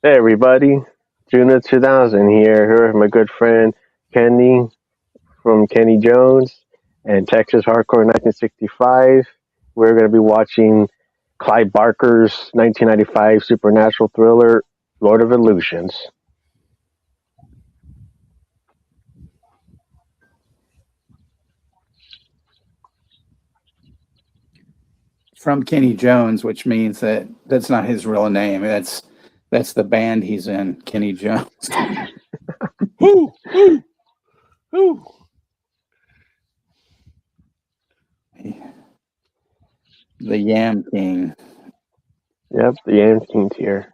Hey everybody, June of 2000 here with my good friend Kenny from Kenny Jones and Texas Hardcore 1965. We're going to be watching Clive Barker's 1995 supernatural thriller, Lord of Illusions. From Kenny Jones, which means that's not his real name. That's the band he's in, Kenny Jones. Whoo, whoo, whoo. The Yam King. Yep, the Yam King's here.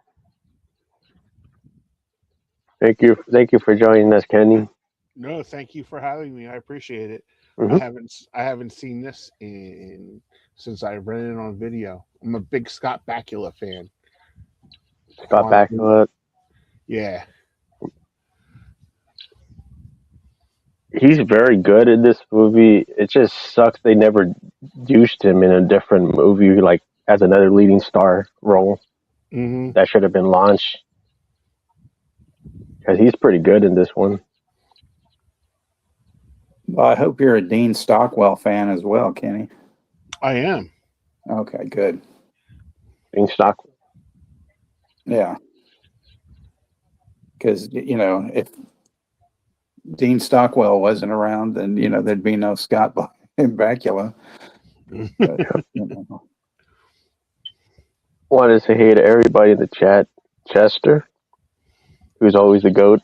Thank you for joining us, Kenny. No, thank you for having me. I appreciate it. Mm-hmm. I haven't seen this since I read it on video. I'm a big Scott Bakula fan. Scott Bakula. Yeah. He's very good in this movie. It just sucks they never used him in a different movie, like as another leading star role. Mm-hmm. That should have been launched. Because he's pretty good in this one. Well, I hope you're a Dean Stockwell fan as well, Kenny. I am. Okay, good. Dean Stockwell? Yeah. Because, if Dean Stockwell wasn't around, then, there'd be no Scott Bakula. But, Wanted to say hey to everybody in the chat. Chester, who's always the GOAT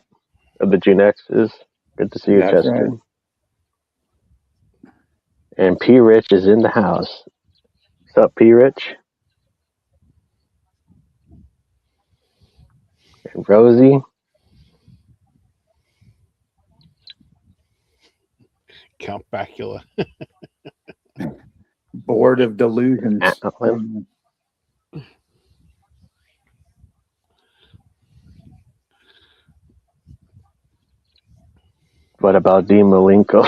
of the Gen X's. Good to see you, That's Chester. right. And P. Rich is in the house. What's up, P. Rich? And Rosie. Count Bakula. Board of Delusions. What about Dean Malenko?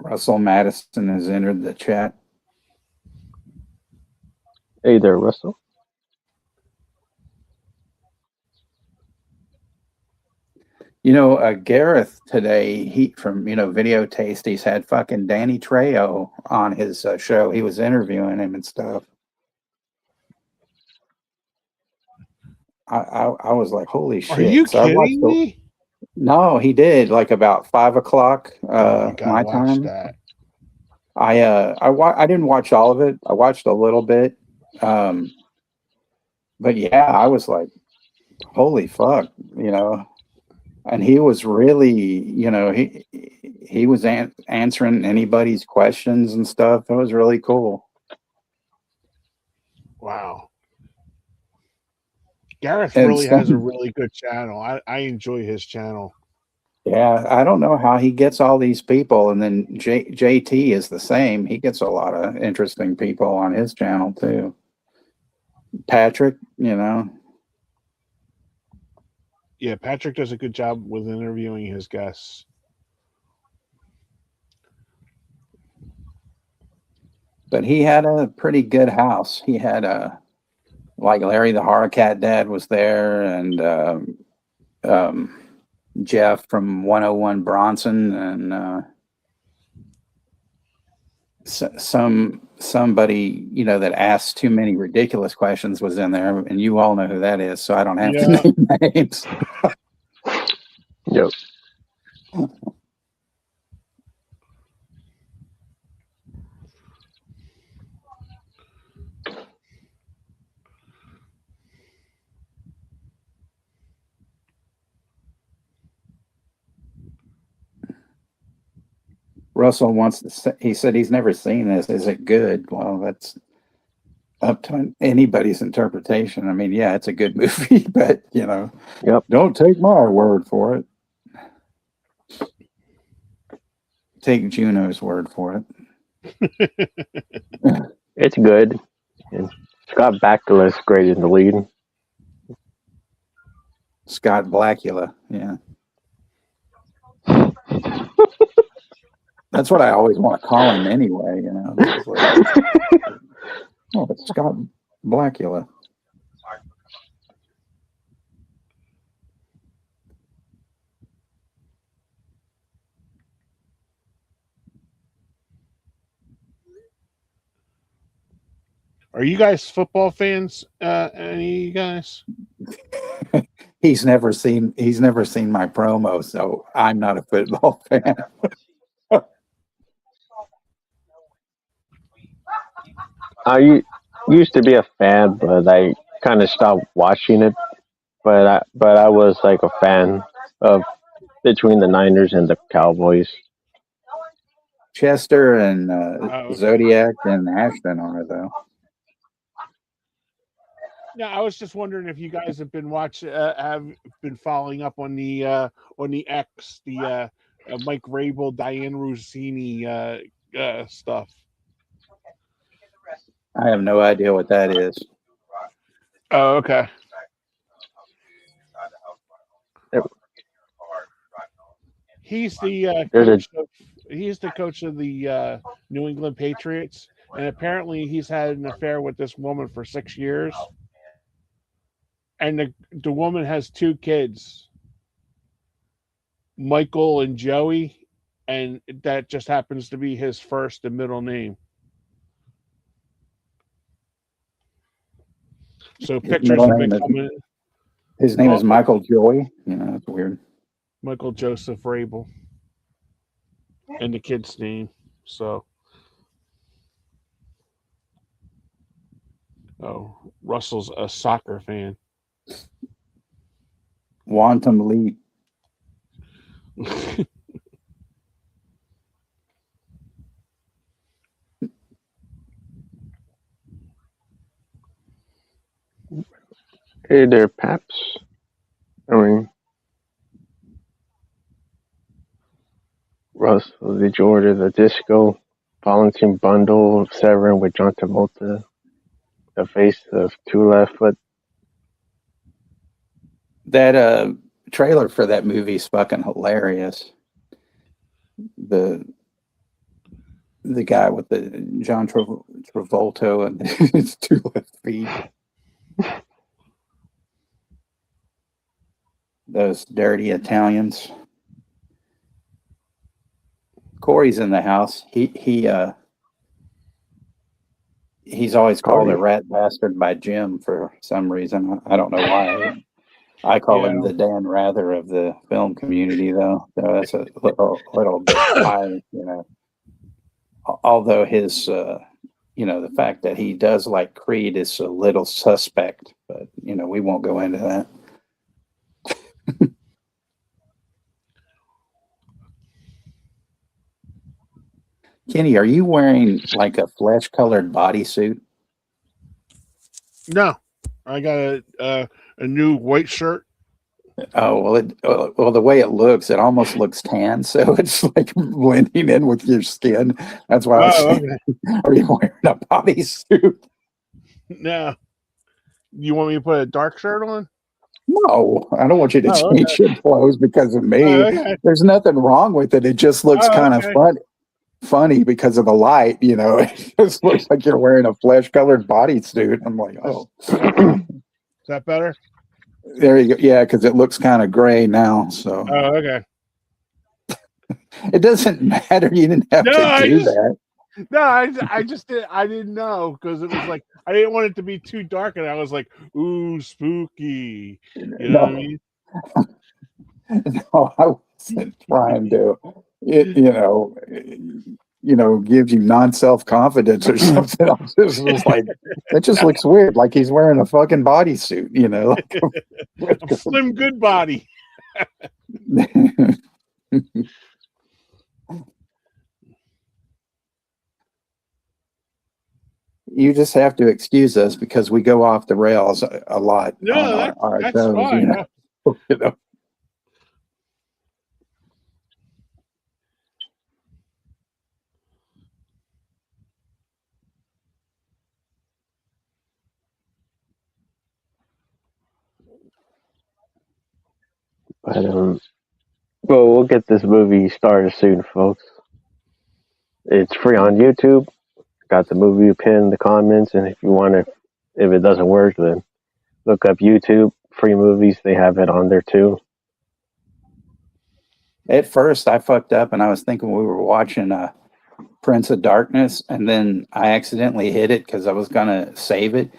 Russell Madison has entered the chat. Hey there, Russell. Gareth today, he from Video Tasties had fucking Danny Trejo on his show. He was interviewing him and stuff. I was like, holy shit! Are you kidding me? No, he did like about 5 o'clock my time. That. I didn't watch all of it. I watched a little bit, but yeah, I was like, holy fuck, And he was really, he was answering anybody's questions and stuff. It was really cool. Wow. Gareth really has a really good channel. I enjoy his channel. Yeah, I don't know how he gets all these people. And then JT is the same. He gets a lot of interesting people on his channel too. Patrick, Yeah, Patrick does a good job with interviewing his guests. But he had a pretty good house. He had like Larry the Horrorcat Dad was there, and Jeff from 101 Bronson, and somebody that asks too many ridiculous questions was in there, and you all know who that is, so I don't have to name names. Yep. Russell wants to say, he said he's never seen this. Is it good? Well, that's up to anybody's interpretation. I mean, yeah, it's a good movie, but Yep. Don't take my word for it. Take Juno's word for it. It's good. And Scott Bakula is great in the lead. Scott Blackula, yeah. That's what I always want to call him anyway. It's like, oh, it's Scott Blackula. Are you guys football fans? Any of you guys? He's never seen my promo, so I'm not a football fan. I used to be a fan, but I kind of stopped watching it. But I was like a fan of between the Niners and the Cowboys. Chester and Oh, Zodiac and Ashton are though. yeah, I was just wondering if you guys have been following up on the X, the Mike Rabel, Diane Rossini stuff. I have no idea what that is. Oh, okay. He's the coach of the New England Patriots, and apparently he's had an affair with this woman for 6 years. And the woman has 2 kids, Michael and Joey, and that just happens to be his first and middle name. So pictures have been coming. His name is Michael Joy. That's weird. Michael Joseph Rabel, and the kid's name. So, Russell's a soccer fan. Wantum Leap. Hey there, Paps. I mean, Russell, did you order the Disco Volunteer Bundle of Severin with John Travolta, the face of Two Left Foot? That trailer for that movie is fucking hilarious. The guy with the John Travolta and his 2 left feet. Those dirty Italians. Corey's in the house. He's always called a rat bastard by Jim for some reason. I don't know why. I call him the Dan Rather of the film community, though. So that's a little bit high, Although his, the fact that he does like Creed is a little suspect, but we won't go into that. Kenny, are you wearing like a flesh-colored bodysuit? No, I got a new white shirt. Oh well, the way it looks, it almost looks tan, so it's like blending in with your skin. That's why I was saying, okay. Are you wearing a bodysuit? No. You want me to put a dark shirt on? No, I don't want you to change your clothes because of me. Okay. There's nothing wrong with it. It just looks kind of funny because of the light. It just looks like you're wearing a flesh-colored bodysuit. I'm like, oh, is that better? There you go. Yeah, because it looks kind of gray now. So. Oh, okay. It doesn't matter. You didn't have to do that. No, I just did. I didn't know because it was like I didn't want it to be too dark, and I was like, "Ooh, spooky." You know what I mean? No, I wasn't trying to. Gives you non-self-confidence or something. I just was like, it just looks weird. Like he's wearing a fucking bodysuit. Like a slim good body. You just have to excuse us because we go off the rails a lot. No, that's shows, fine. But well, we'll get this movie started soon, folks. It's free on YouTube. Got the movie pinned in the comments, and if you want to, if it doesn't work, then look up YouTube free movies. They have it on there too. At first, I fucked up and I was thinking we were watching Prince of Darkness, and then I accidentally hit it because I was gonna save it,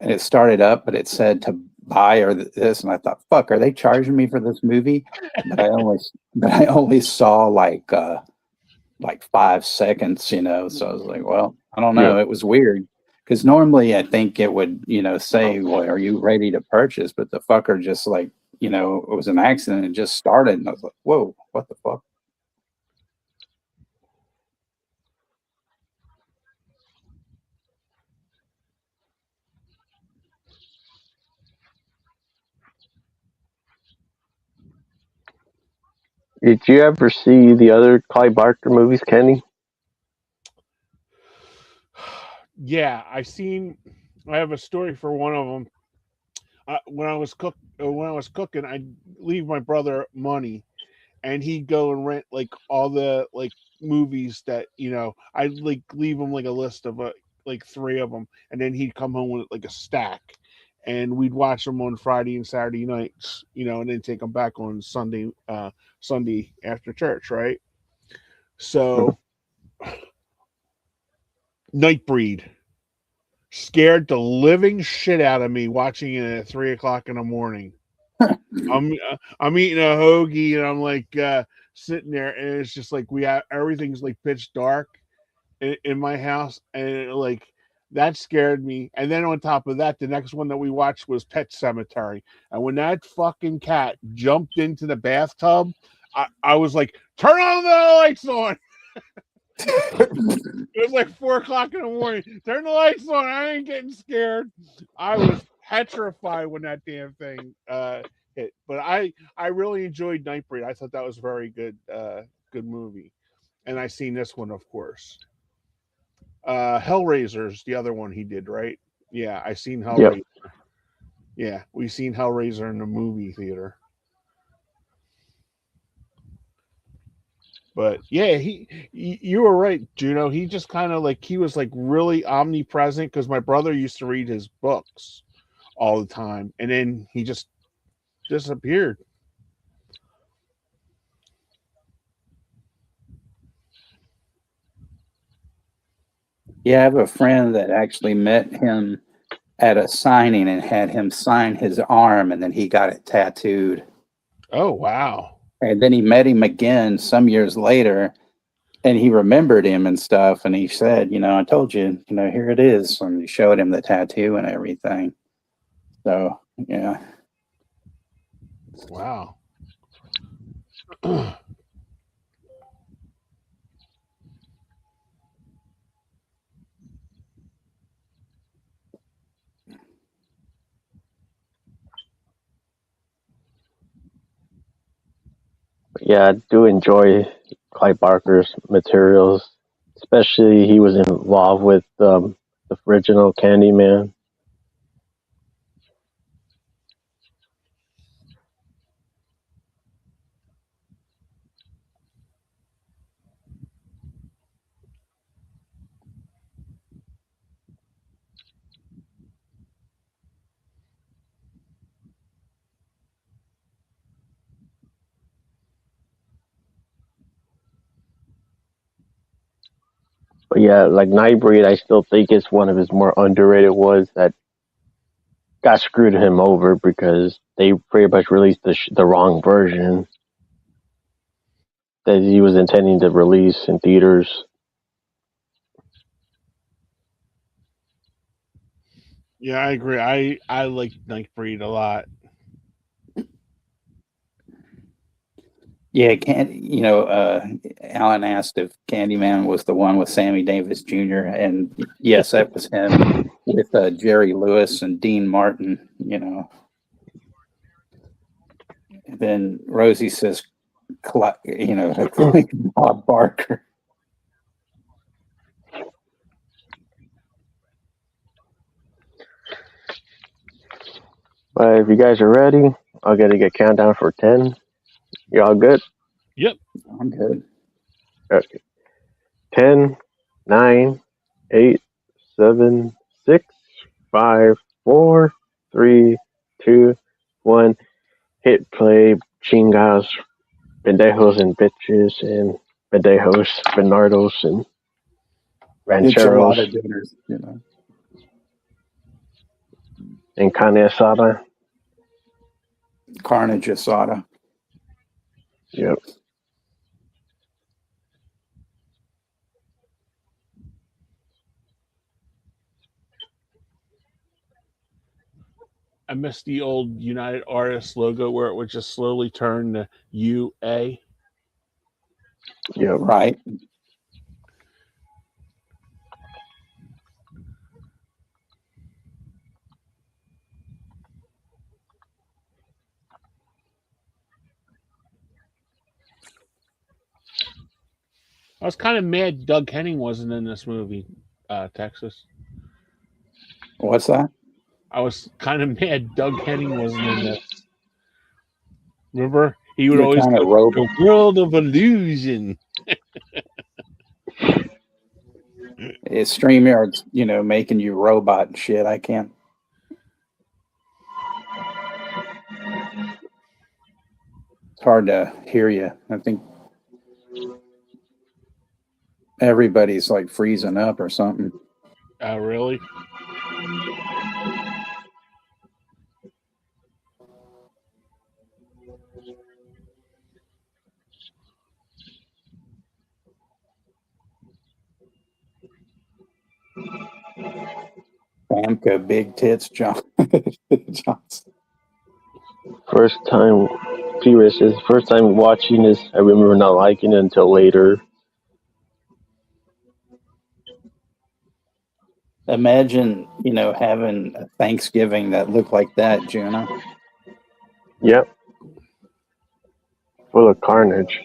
and it started up, but it said to buy or this, and I thought, "Fuck, are they charging me for this movie?" But I only saw like 5 seconds, you know. So I was like, "Well, I don't know." Yeah. It was weird because normally I think it would, you know, say, "Well, are you ready to purchase?" But the fucker just like, you know, it was an accident. It just started, and I was like, "Whoa, what the fuck?" Did you ever see the other Clive Barker movies, Kenny? Yeah, I have a story for one of them. When I was cooking, I'd leave my brother money, and he'd go and rent like all the like movies that I'd like leave him like a list of like three of them, and then he'd come home with like a stack, and we'd watch them on Friday and Saturday nights, and then take them back on Sunday after church, right? So Nightbreed scared the living shit out of me watching it at 3 o'clock in the morning. I'm eating a hoagie and I'm like sitting there, and it's just like everything's like pitch dark in my house, and like that scared me. And then on top of that, the next one that we watched was Pet Cemetery, and when that fucking cat jumped into the bathtub, I was like, turn on the lights on. It was like 4 o'clock in the morning. Turn the lights on. I ain't getting scared. I was petrified when that damn thing hit. But I really enjoyed Nightbreed. I thought that was a very good movie. And I seen this one, of course. Hellraiser's the other one he did, right? Yeah, I seen Hellraiser. Yep. Yeah, we seen Hellraiser in the movie theater. But yeah, you were right, Juno. He just kind of like he was like really omnipresent because my brother used to read his books all the time, and then he just disappeared. Yeah, I have a friend that actually met him at a signing and had him sign his arm, and then he got it tattooed. Oh wow! And then he met him again some years later, and he remembered him and stuff. And he said, I told you, here it is. And he showed him the tattoo and everything. So, yeah. Wow. Yeah, I do enjoy Clive Barker's materials, especially he was involved with the original Candyman. But yeah, like Nightbreed, I still think it's one of his more underrated ones that got screwed him over because they pretty much released the wrong version that he was intending to release in theaters. Yeah, I agree. I like Nightbreed a lot. Yeah, Alan asked if Candyman was the one with Sammy Davis Jr. And yes, that was him with Jerry Lewis and Dean Martin, And then Rosie says, Bob Barker. But if you guys are ready, I'll get a countdown for 10. You all good? Yep. I'm good. Okay. 10, 9, 8, 7, 6, 5, 4, 3, 2, 1. Hit play, chingas, pendejos and bitches, and pendejos, bernardos, and rancheros, Enchilada dinners, you know. and carne asada. Carnage asada. Yep. I miss the old United Artists logo where it would just slowly turn to UA. Yep. Right. I was kind of mad Doug Henning wasn't in this movie, Texas. What's that? I was kind of mad Doug Henning wasn't in this. Remember? He would The always kind go, of robot. the world of illusion. StreamYard's, you know, making you robot and shit. I can't. It's hard to hear you. I think everybody's like freezing up or something. Really? Famke, big tits, John Johnson. First time, P-Rich says, first time watching this, I remember not liking it until later. Imagine, you know, having a Thanksgiving that looked like that, Juno. Yep. Full of carnage.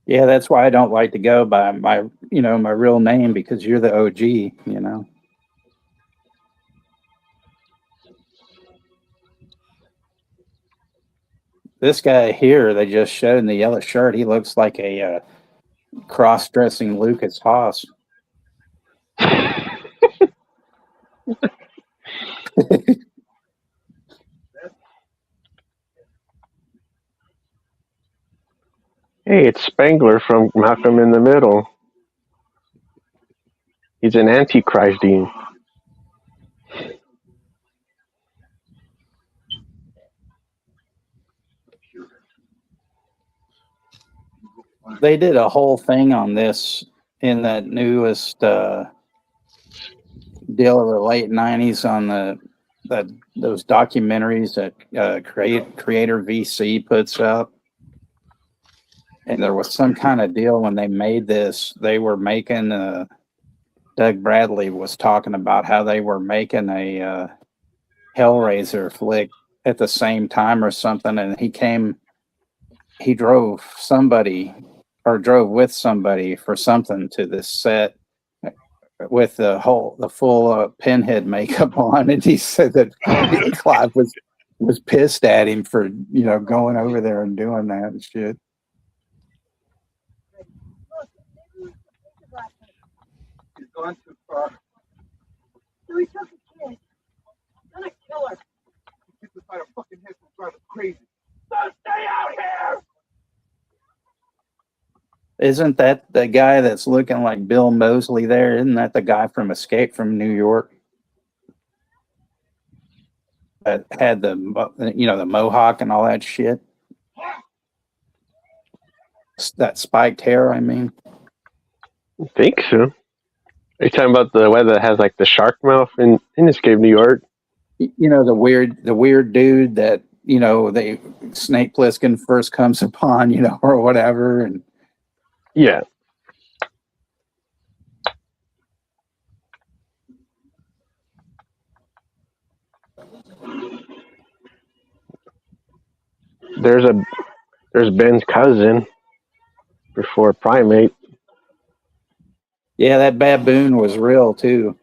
Yeah, that's why I don't like to go by my, you know, my real name, because you're the OG, you know. This guy here, they just showed in the yellow shirt, he looks like a cross-dressing Lucas Haas. Hey, it's Spangler from Malcolm in the Middle. He's an antichrist dean. They did a whole thing on this in that newest deal of the late '90s on those documentaries that Creator VC puts up. And there was some kind of deal when they made this. They were making Doug Bradley was talking about how they were making a Hellraiser flick at the same time or something, and he drove with somebody for something to this set with the full Pinhead makeup on, and he said that Clive was was pissed at him for, going over there and doing that and shit. He's gone too far. So he took a kid. Not a killer. He gets inside a fucking head from driving crazy. So stay out here! Isn't that the guy that's looking like Bill Moseley there? Isn't that the guy from Escape from New York? That had the mohawk and all that shit. That spiked hair, I mean. I think so. Are you talking about the weather that has like the shark mouth in Escape New York? The weird dude that, they Snake Plissken first comes upon, or whatever. And yeah. There's Ben's cousin before Primate. Yeah, that baboon was real too.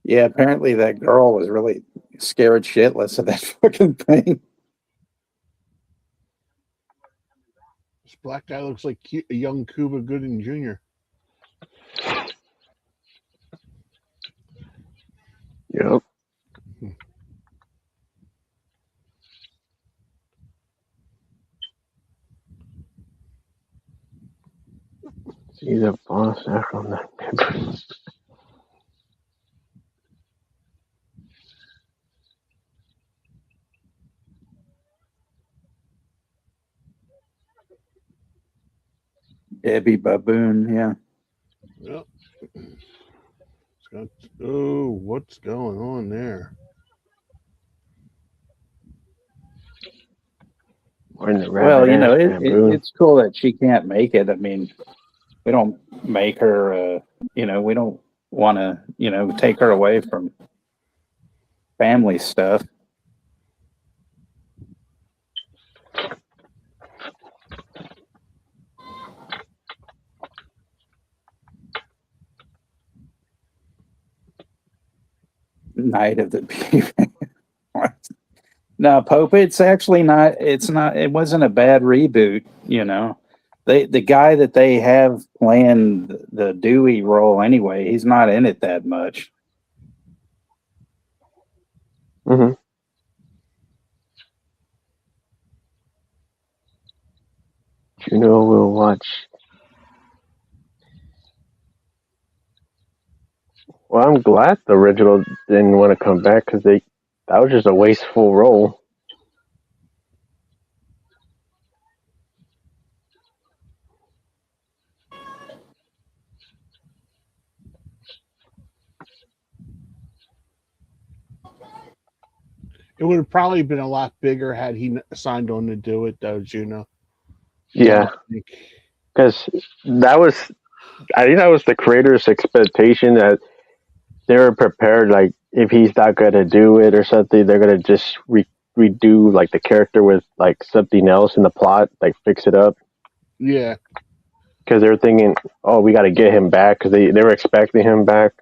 Yeah, apparently that girl was really scared shitless of that fucking thing. This black guy looks like a young Cuba Gooding Jr. Yep. See the boss after on that. Debbie Baboon, yeah. Yep. Oh, what's going on there? Well, it's cool that she can't make it. I mean, we don't make her, we don't want to, take her away from family stuff. Night of the Beaver. No, Pope, it's actually not. It's not. It wasn't a bad reboot. The guy that they have playing the Dewey role anyway, he's not in it that much. Mm-hmm. We'll watch. Well, I'm glad the original didn't want to come back because that was just a wasteful role. It would have probably been a lot bigger had he signed on to do it, though, Juno. Yeah, because I think that was the creator's expectation that they were prepared. Like, if he's not gonna do it or something, they're gonna just redo like the character with like something else in the plot, like fix it up. Yeah, because they were thinking, oh, we got to get him back because they were expecting him back.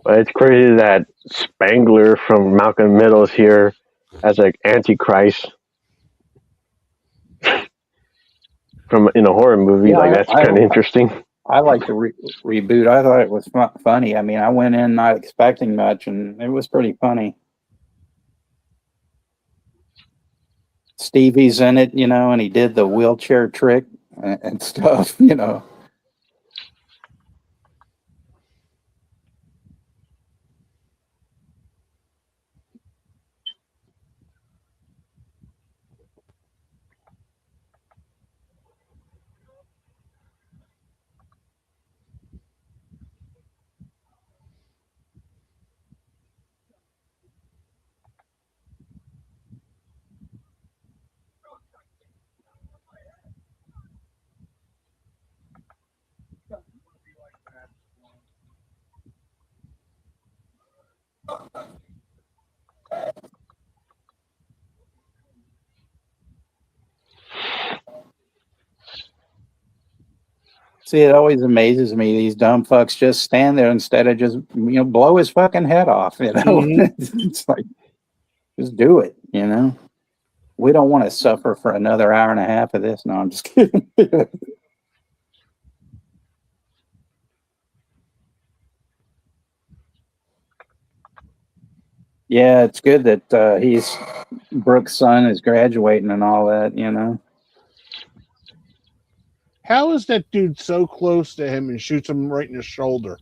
But it's crazy that Spangler from Malcolm Middle's here as like Antichrist from in a horror movie. Yeah, like that's kind of interesting. I like the reboot. I thought it was funny. I mean, I went in not expecting much, and it was pretty funny. Stevie's in it, and he did the wheelchair trick and stuff, See, it always amazes me. These dumb fucks just stand there instead of just, blow his fucking head off. Mhm. It's like, just do it. We don't want to suffer for another hour and a half of this. No, I'm just kidding. Yeah, it's good that Brooke's son is graduating and all that. How is that dude so close to him and shoots him right in the shoulder?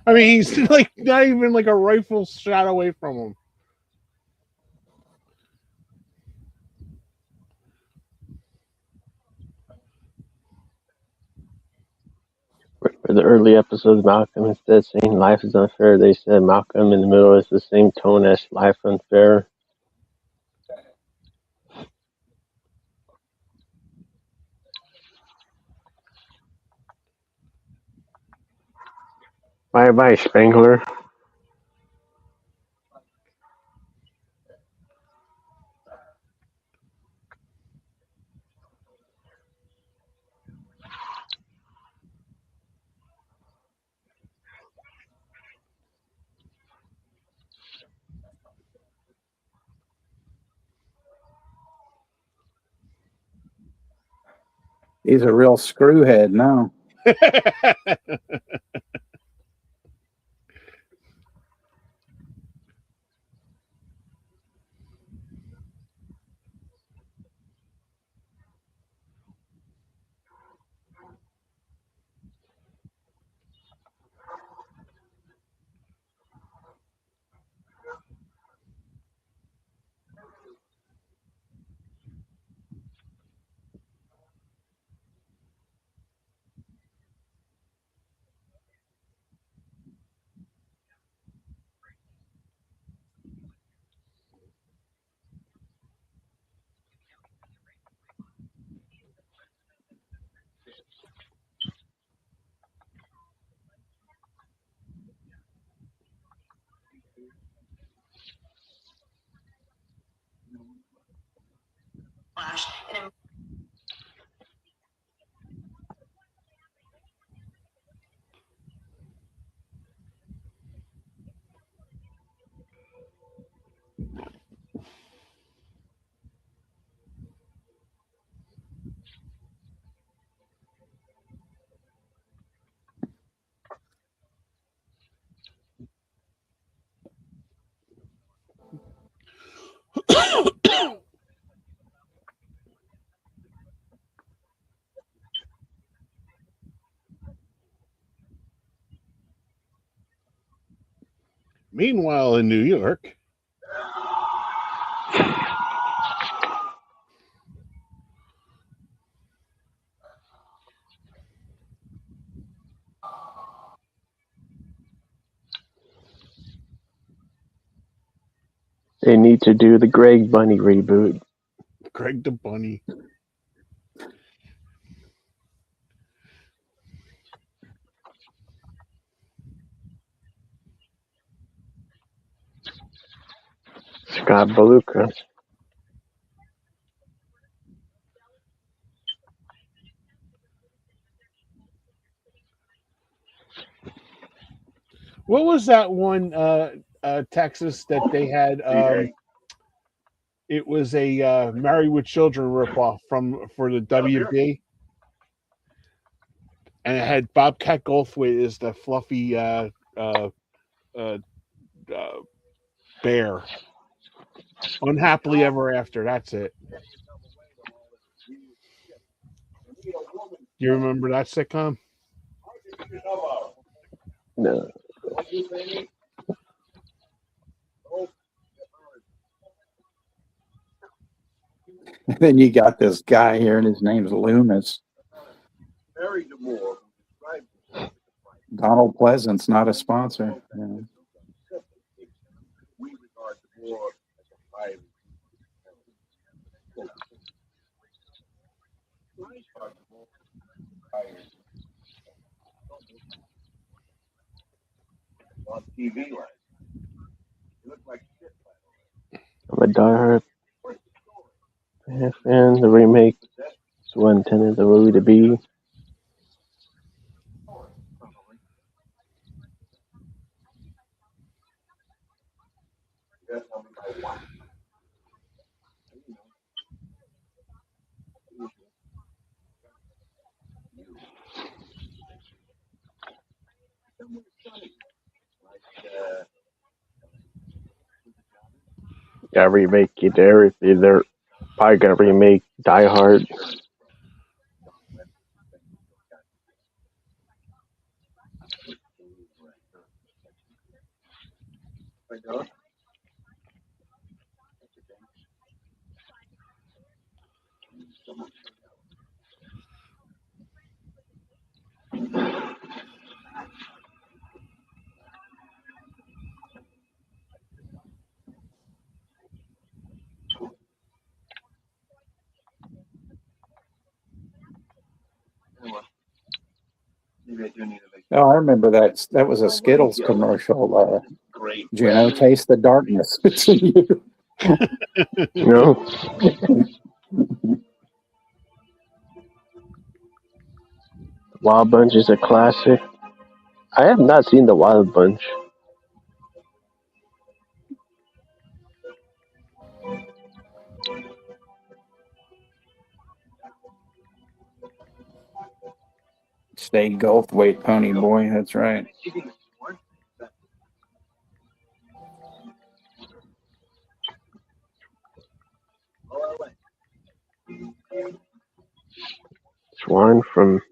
I mean, he's like not even like a rifle shot away from him. For the early episodes, Malcolm, instead of saying life is unfair, they said Malcolm in the middle is the same tone as life unfair. Bye bye, Spangler. He's a real screwhead now. Meanwhile, in New York, They need to do the Greg Bunny reboot. Greg the Bunny. Scott Beluga. What was that one Texas that they had? It was a Married with Children ripoff for the WB, and it had Bobcat Goldthwait as the fluffy uh, uh, bear. Unhappily Ever After. That's it. You remember that sitcom? No. Then you got this guy here, and his name's Loomis. Donald Pleasant's not a sponsor. on TV last night. It looked like shit. I'm a diehard fan. The remake is what intended the movie to be. Gotta remake it there. They're probably gonna remake Die Hard. Maybe I do need to make Oh, I remember that. That was a Skittles commercial. great. Juno, taste the darkness. It's in you. No, Wild Bunch is a classic. I have not seen the Wild Bunch. Stay Goldthwait pony boy. That's right. Swan from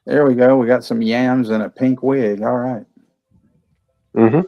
There we go. We got some yams and a pink wig. All right. mm-hmm.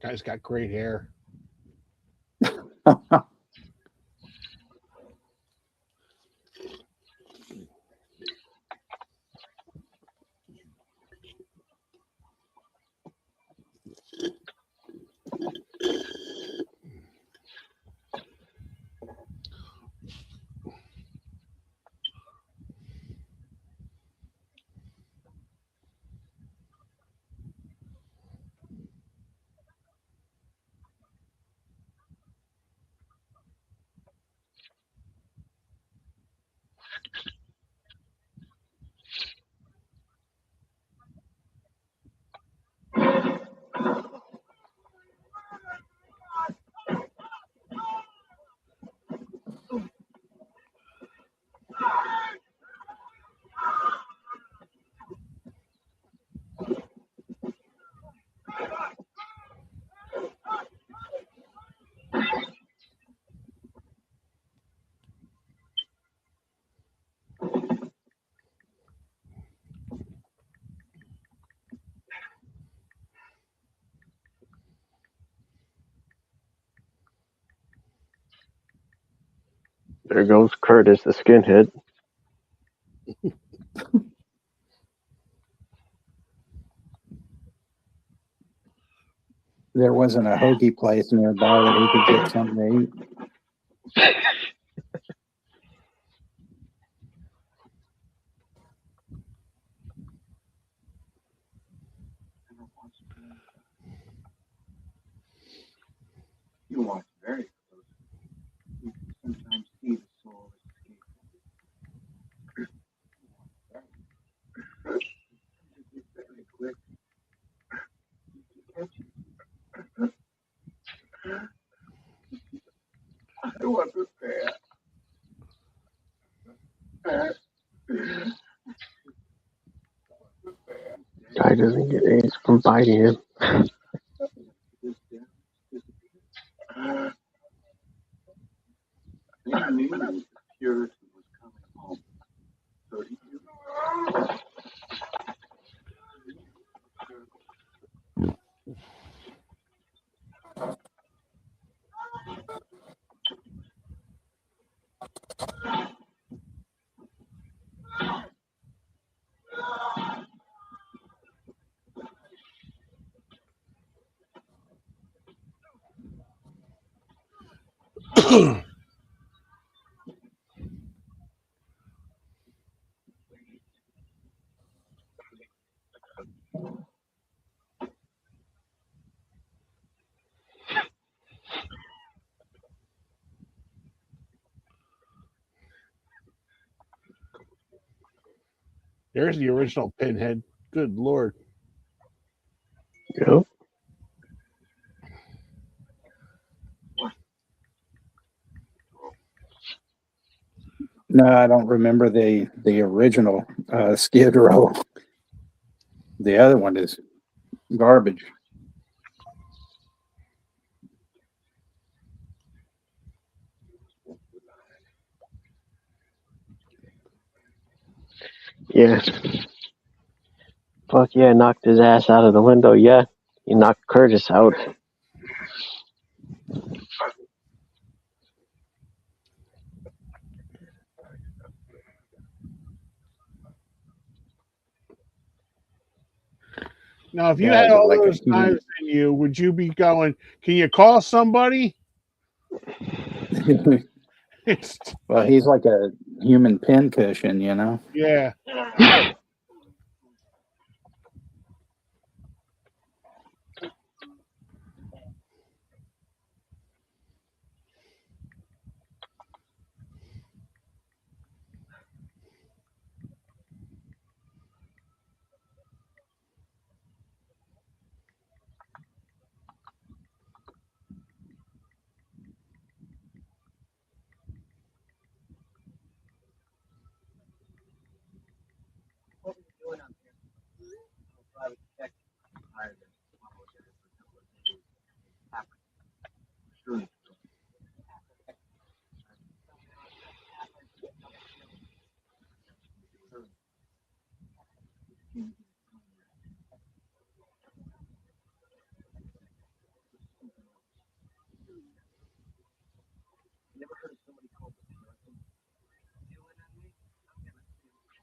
Guy's got great hair. There goes Curtis, the skinhead. There wasn't a hoagie place nearby that he could get something to eat. You watch very close. You can sometimes see the soul escape. Very quick. Catch it. I want to Guy doesn't get AIDS from biting him. They knew the Puritan was coming home. So he There's the original Pinhead. Good Lord. Yep. No, I don't remember the original Skid Row. The other one is garbage. Yeah. Fuck yeah, knocked his ass out of the window. Yeah. He knocked Curtis out. Now, if you Yeah, had but all like a those knives in you, would you be going, can you call somebody? It's, well, he's like a human pincushion, you know. yeah. What were you doing up here? Private detective. Hired him. I was there for a couple of days. Happened. Sure. Never heard of somebody called the Puritan? Doing on me? I'm gonna see him.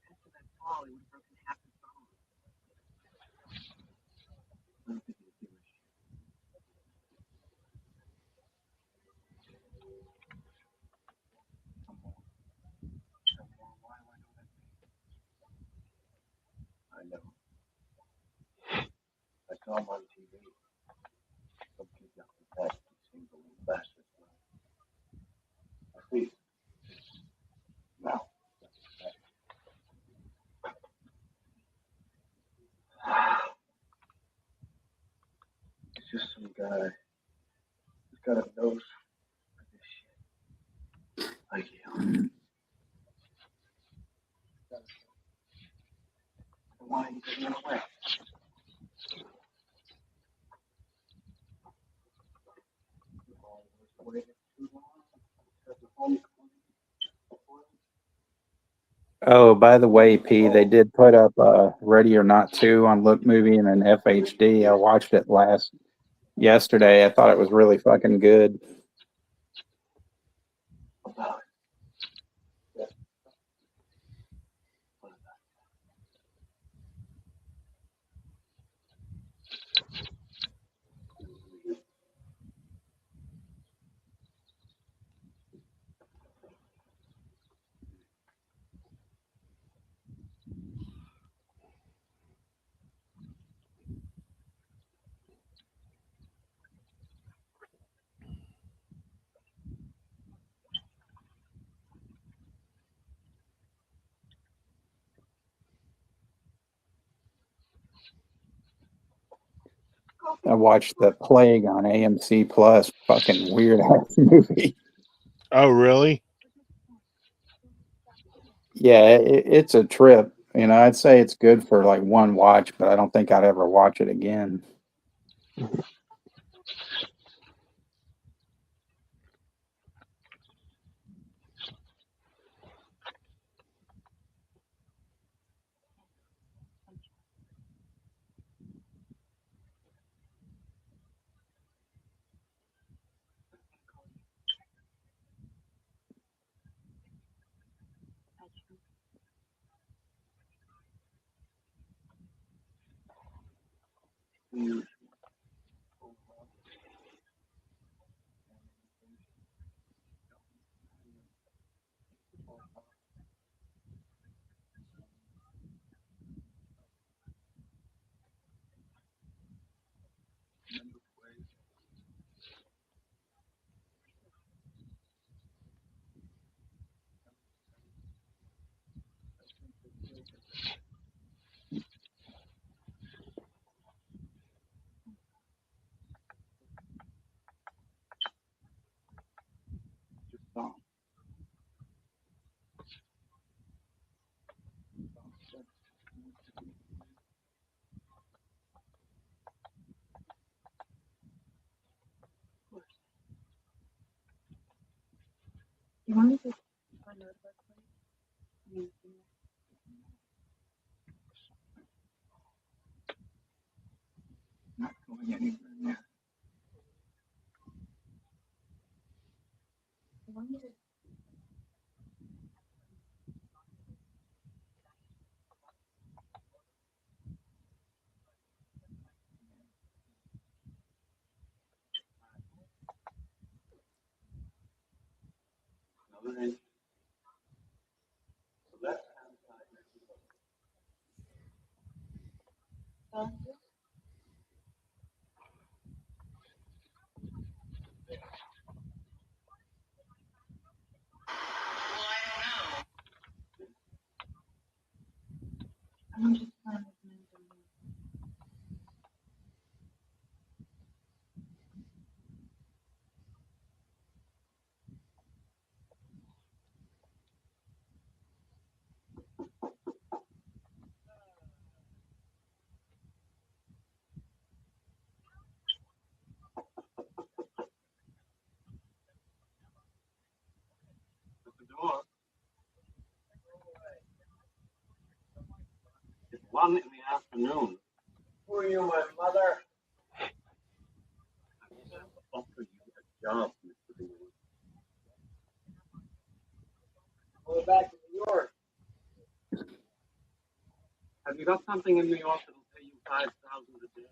After that fall, he would have broken half his bones. I don't think he would give a shit. Why do I know that name? I know. I saw him on TV. Some kid got possessed. He seemed a little bastard. I see. No. It's just some guy. He's got a nose for this shit. Like you. Why are you getting away? Waited too long. Got the home. Oh, by the way, P, they did put up Ready or Not 2 on Look Movie and an FHD. I watched it last yesterday. I thought it was really fucking good. I watched The Plague on AMC Plus. Fucking weird ass movie. Oh, really? Yeah, it's a trip. You know, I'd say it's good for like one watch, but I don't think I'd ever watch it again. You want me to find out about it? Not going anywhere now. You want me to Another inch. The left hand side next to the tell you? I'm just trying to make them know. at the door. It's 1 in the afternoon. Who are you, my mother? I want to offer you a job, Mr. Dean. Go back to New York. Have you got something in New York that'll pay you $5,000 a day?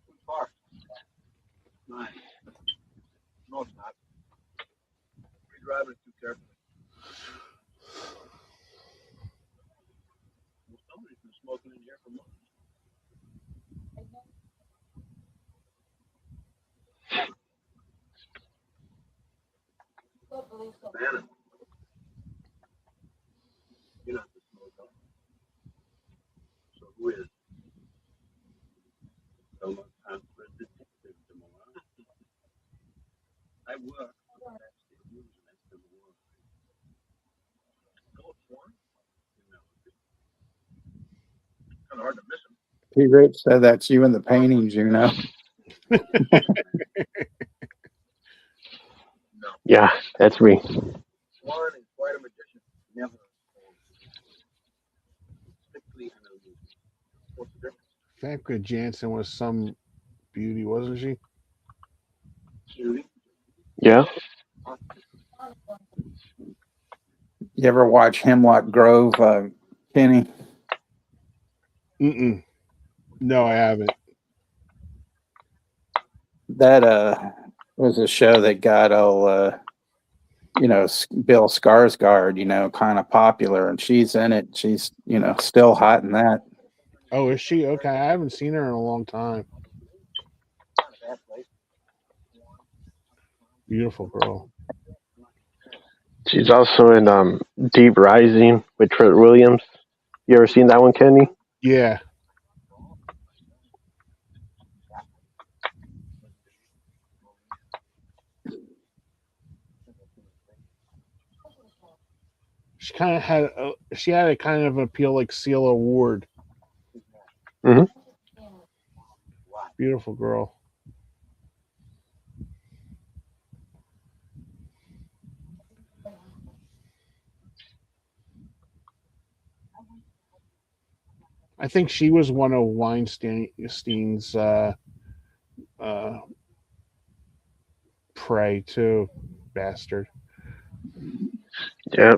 Too far. Nine. No, it's not. You're driving it too carefully. Well, somebody's been smoking in here for months. Don't believe so. Bannon. You're not the smoker. So who is? Someone transferred detective tomorrow. I work for the state news and that's the war. Go for it. You know, it's kind of hard to miss him. P. Rich said that's you in the paintings, you know. No. Yeah, that's me. One is quite a magician. Never strictly an illusion. What's the difference? Famke Janssen was some beauty, wasn't she? Judy? Yeah. You ever watch Hemlock Grove, Kenny? Mm-mm. No, I haven't. That was a show that got Bill Skarsgård, kind of popular, and she's in it. She's still hot in that. Oh, is she? Okay, I haven't seen her in a long time. Not a bad place. Beautiful girl. She's also in Deep Rising with Trent Williams. You ever seen that one, Kenny? Yeah. She had a kind of appeal like Celia Ward. Hmm. Beautiful girl. I think she was one of Weinstein's uh, prey too. Bastard. Yeah.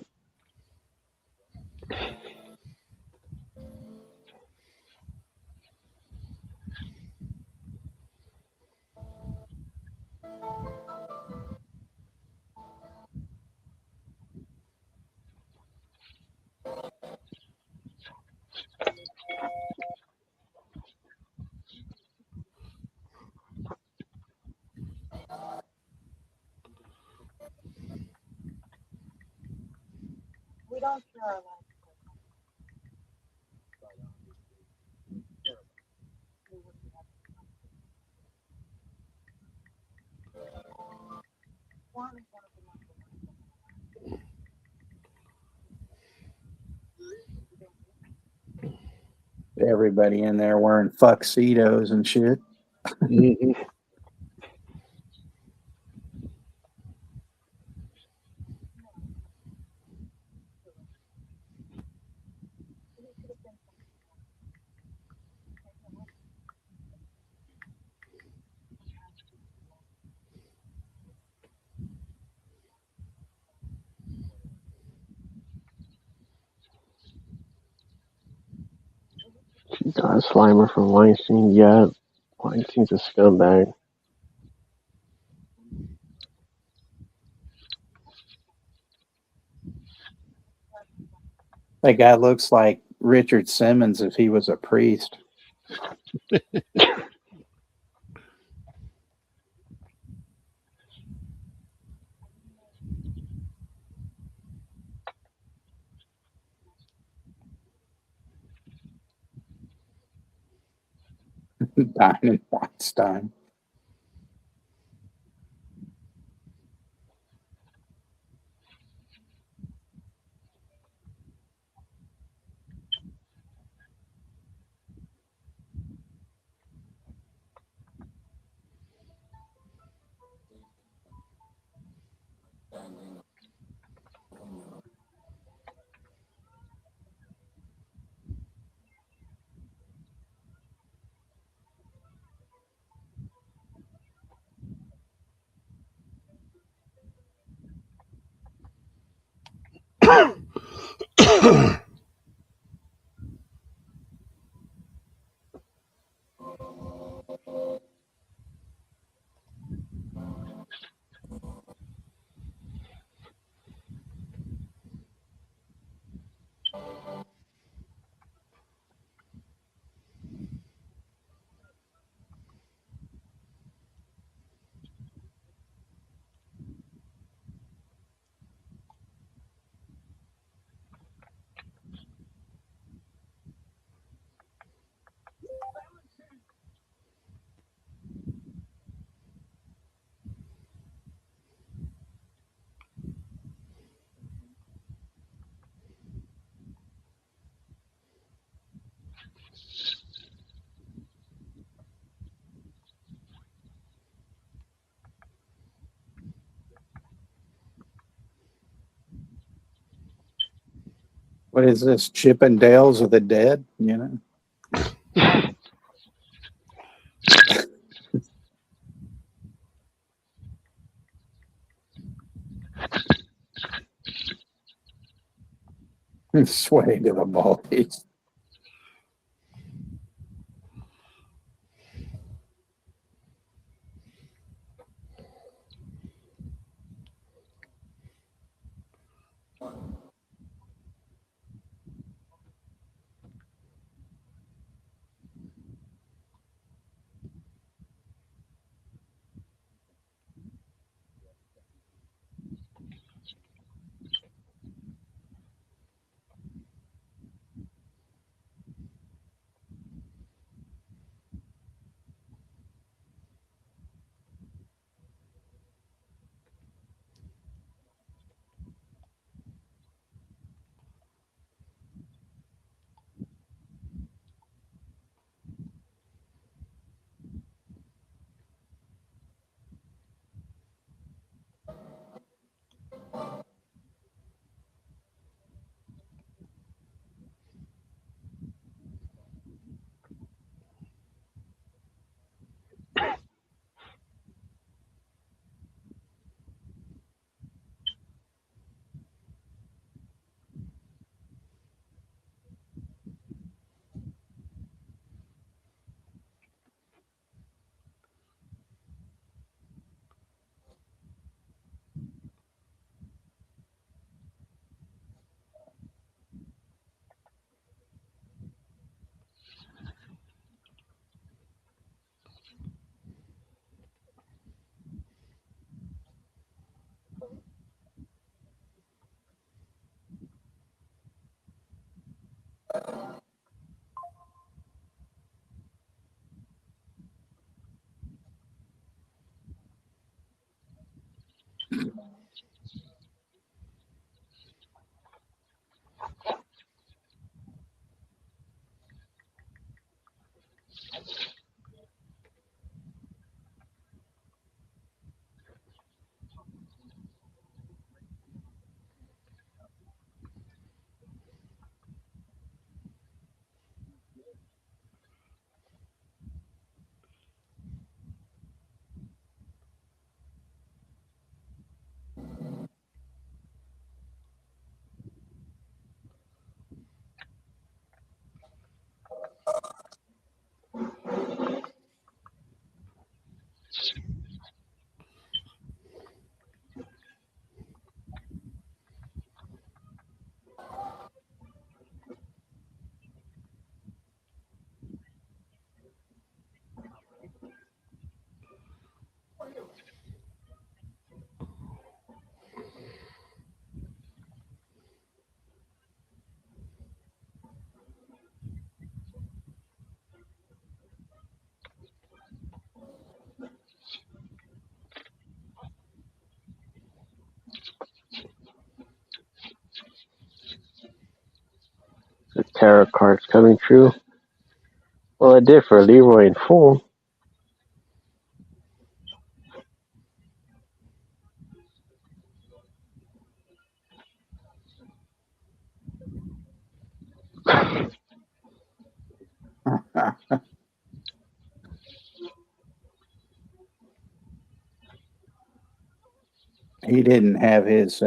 We don't share our lives. One is one of the ones. Everybody in there wearing tuxedos and shit. Mhm. She got a Slimer from Weinstein. Yeah. Weinstein's a scumbag. That guy looks like Richard Simmons if he was a priest. Diamond Weinstein. What is this? Chippendales of the dead? You know. Sway to the balls. The tarot cards coming true. Well, I did for Leroy in full. He didn't have his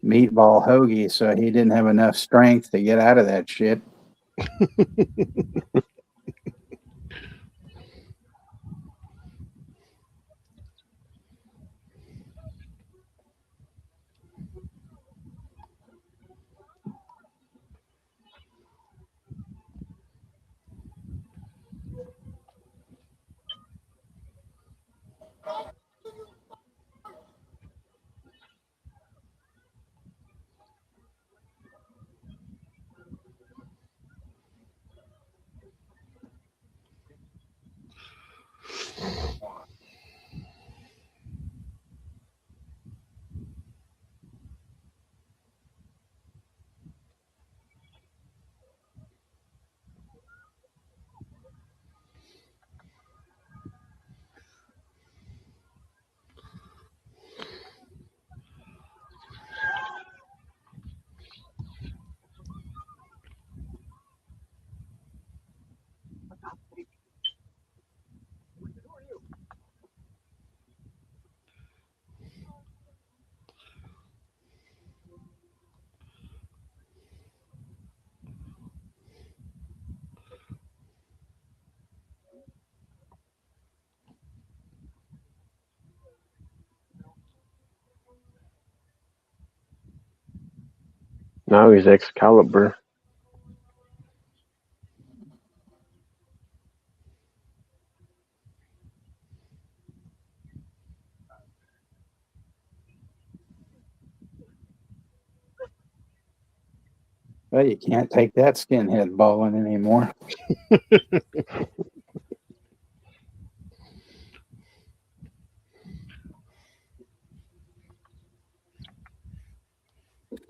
meatball hoagie, so he didn't have enough strength to get out of that shit. Now he's Excalibur. Well, you can't take that skinhead bowling anymore.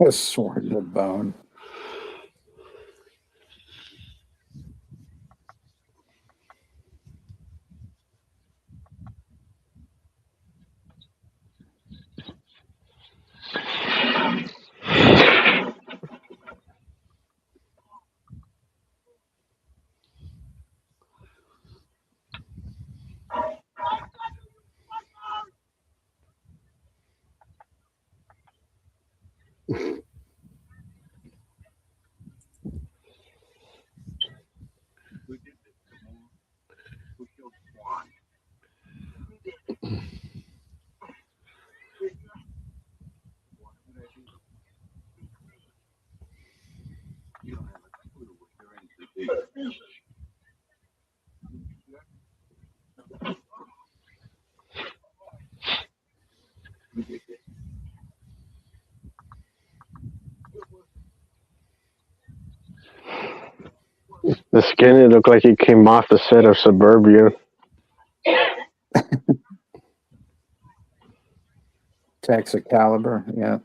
A sword in the bone. Who did this? The moon? Who killed Swan? Who did it? What did I do? You don't have a clue what you're into, do you? Who did this? The skinhead looked like he came off the set of Suburbia. Excalibur, yeah.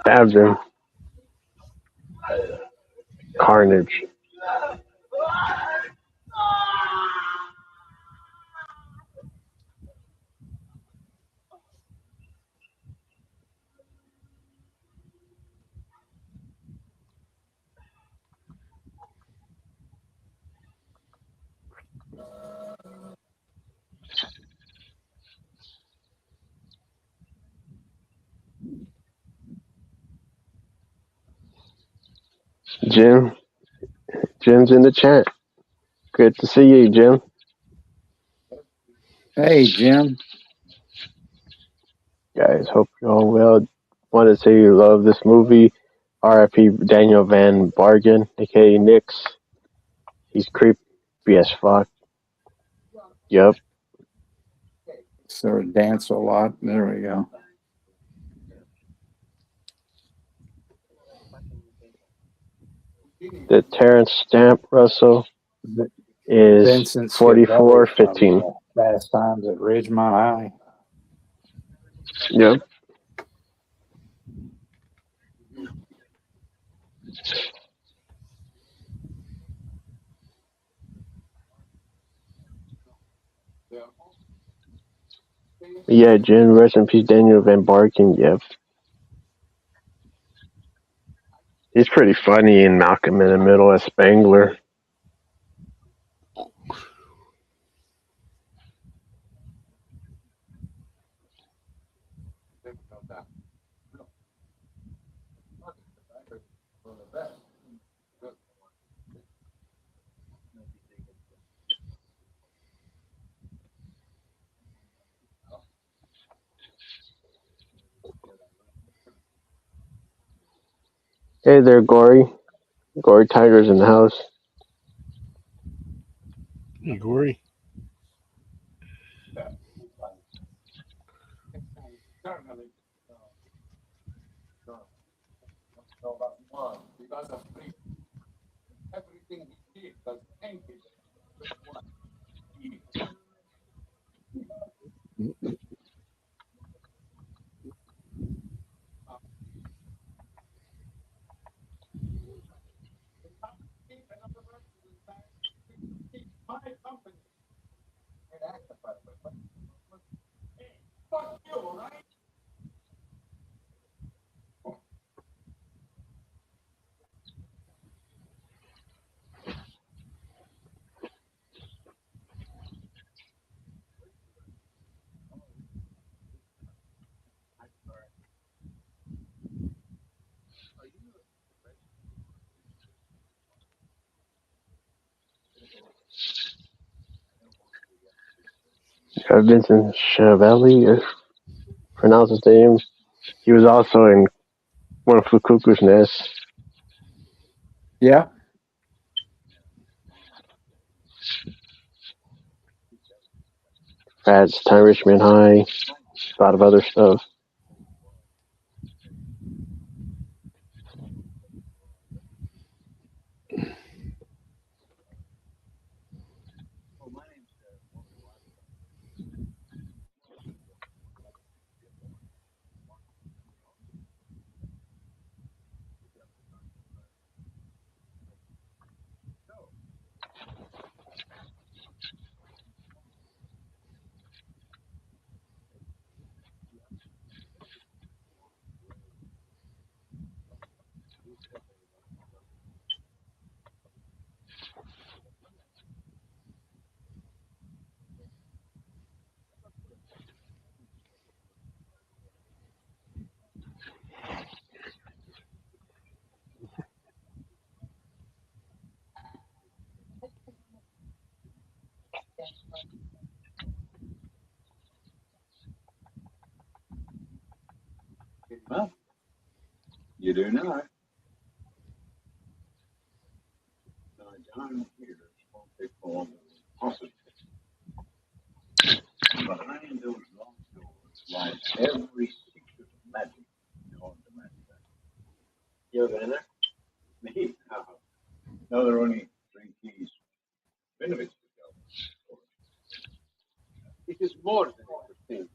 Stabbed him. Carnage. Jim. Jim's in the chat. Good to see you, Jim. Hey, Jim. Guys, hope you're all well. Want to say you love this movie. R.I.P. Daniel Van Bargen, aka Nix. He's creepy as fuck. Yup. Sort of dance a lot. There we go. The Terrence Stamp Russell is Vincent 44.15. Fast Times at Ridgemont High. Yep. Yeah, Jim, rest in peace, Daniel Van Barken. Yep. He's pretty funny in Malcolm in the Middle as Spangler. Hey there, Gory. Gory Tiger's in the house. Hey, Gory. Vincent Schiavelli, if pronounce his name. He was also in One Flew Cuckoo's Nest. Yeah. Fats, Time Richmond High, a lot of other stuff. Well, you do not. No, John here won't take long. Awesome. Behind those long doors lies every secret of magic known to mankind. You ever been in there? Me? No, there are only 3 keys. Benefits to go. It is more than entertainment.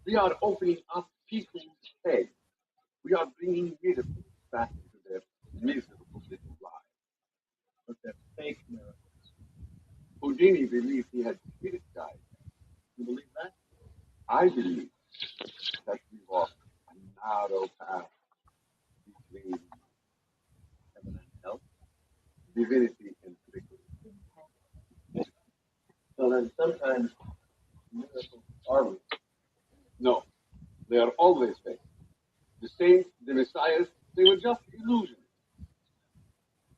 We are opening up people's heads. We are bringing miracles back into their miserable little lives. But they're fake miracles. Houdini believed he had spirit guides. You believe that? I believe that we walk a narrow path between heaven and hell, divinity and trickery. So then sometimes miracles are real. No, they are always fake. The saints, the messiahs, they were just illusions.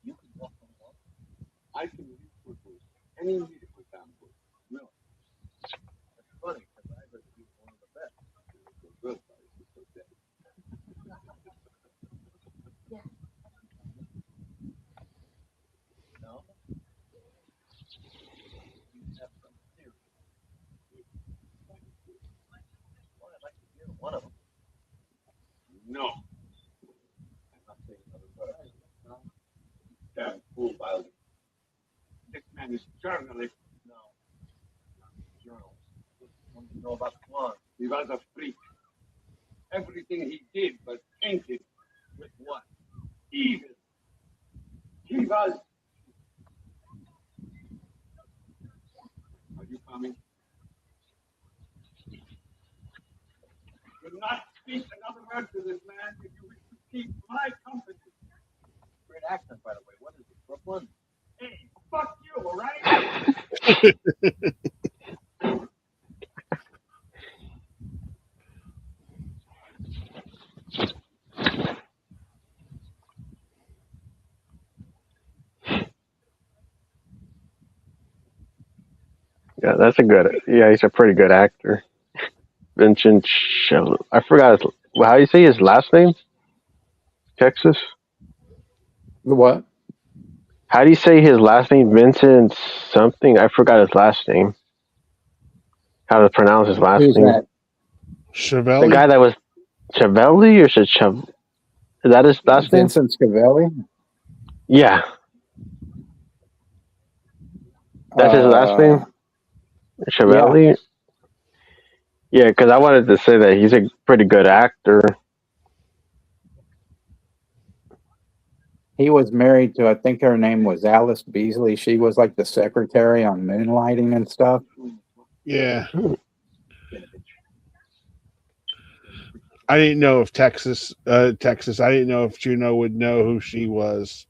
You can walk on water. I can reproduce any miracle damn good. No. That's funny, because I heard you one of the best. You're good, but it's so dead. Yeah. No? You have some theory. Well, I'd like to hear one of them. No. I'm not saying another word. No. Damn fool, Biley. This man is journalist. No. Not journalist. What do you know about Swan? He was a freak. Everything he did was tainted with what? Evil. He was. Are you coming? Do not speak another word to this man if you wish to keep my company. Great accent, by the way. What is it, Brooklyn? Hey, fuck you, all right? Yeah, that's a good. Yeah, he's a pretty good actor. Vincent Schiavelli. I forgot how you say his last name. Texas. The what? How do you say his last name? Vincent something. I forgot his last name. How to pronounce his last Who's name? that? The Chevelli? guy that was Chiavelli or is that his last name? Vincent Schiavelli? Yeah, that's his last Uh, name. yeah. Chiavelli. Yeah, because I wanted to say that he's a pretty good actor. He was married to, I think her name was Alice Beasley. She was like the secretary on Moonlighting and stuff. Yeah. I didn't know if Texas, I didn't know if Juno would know who she was.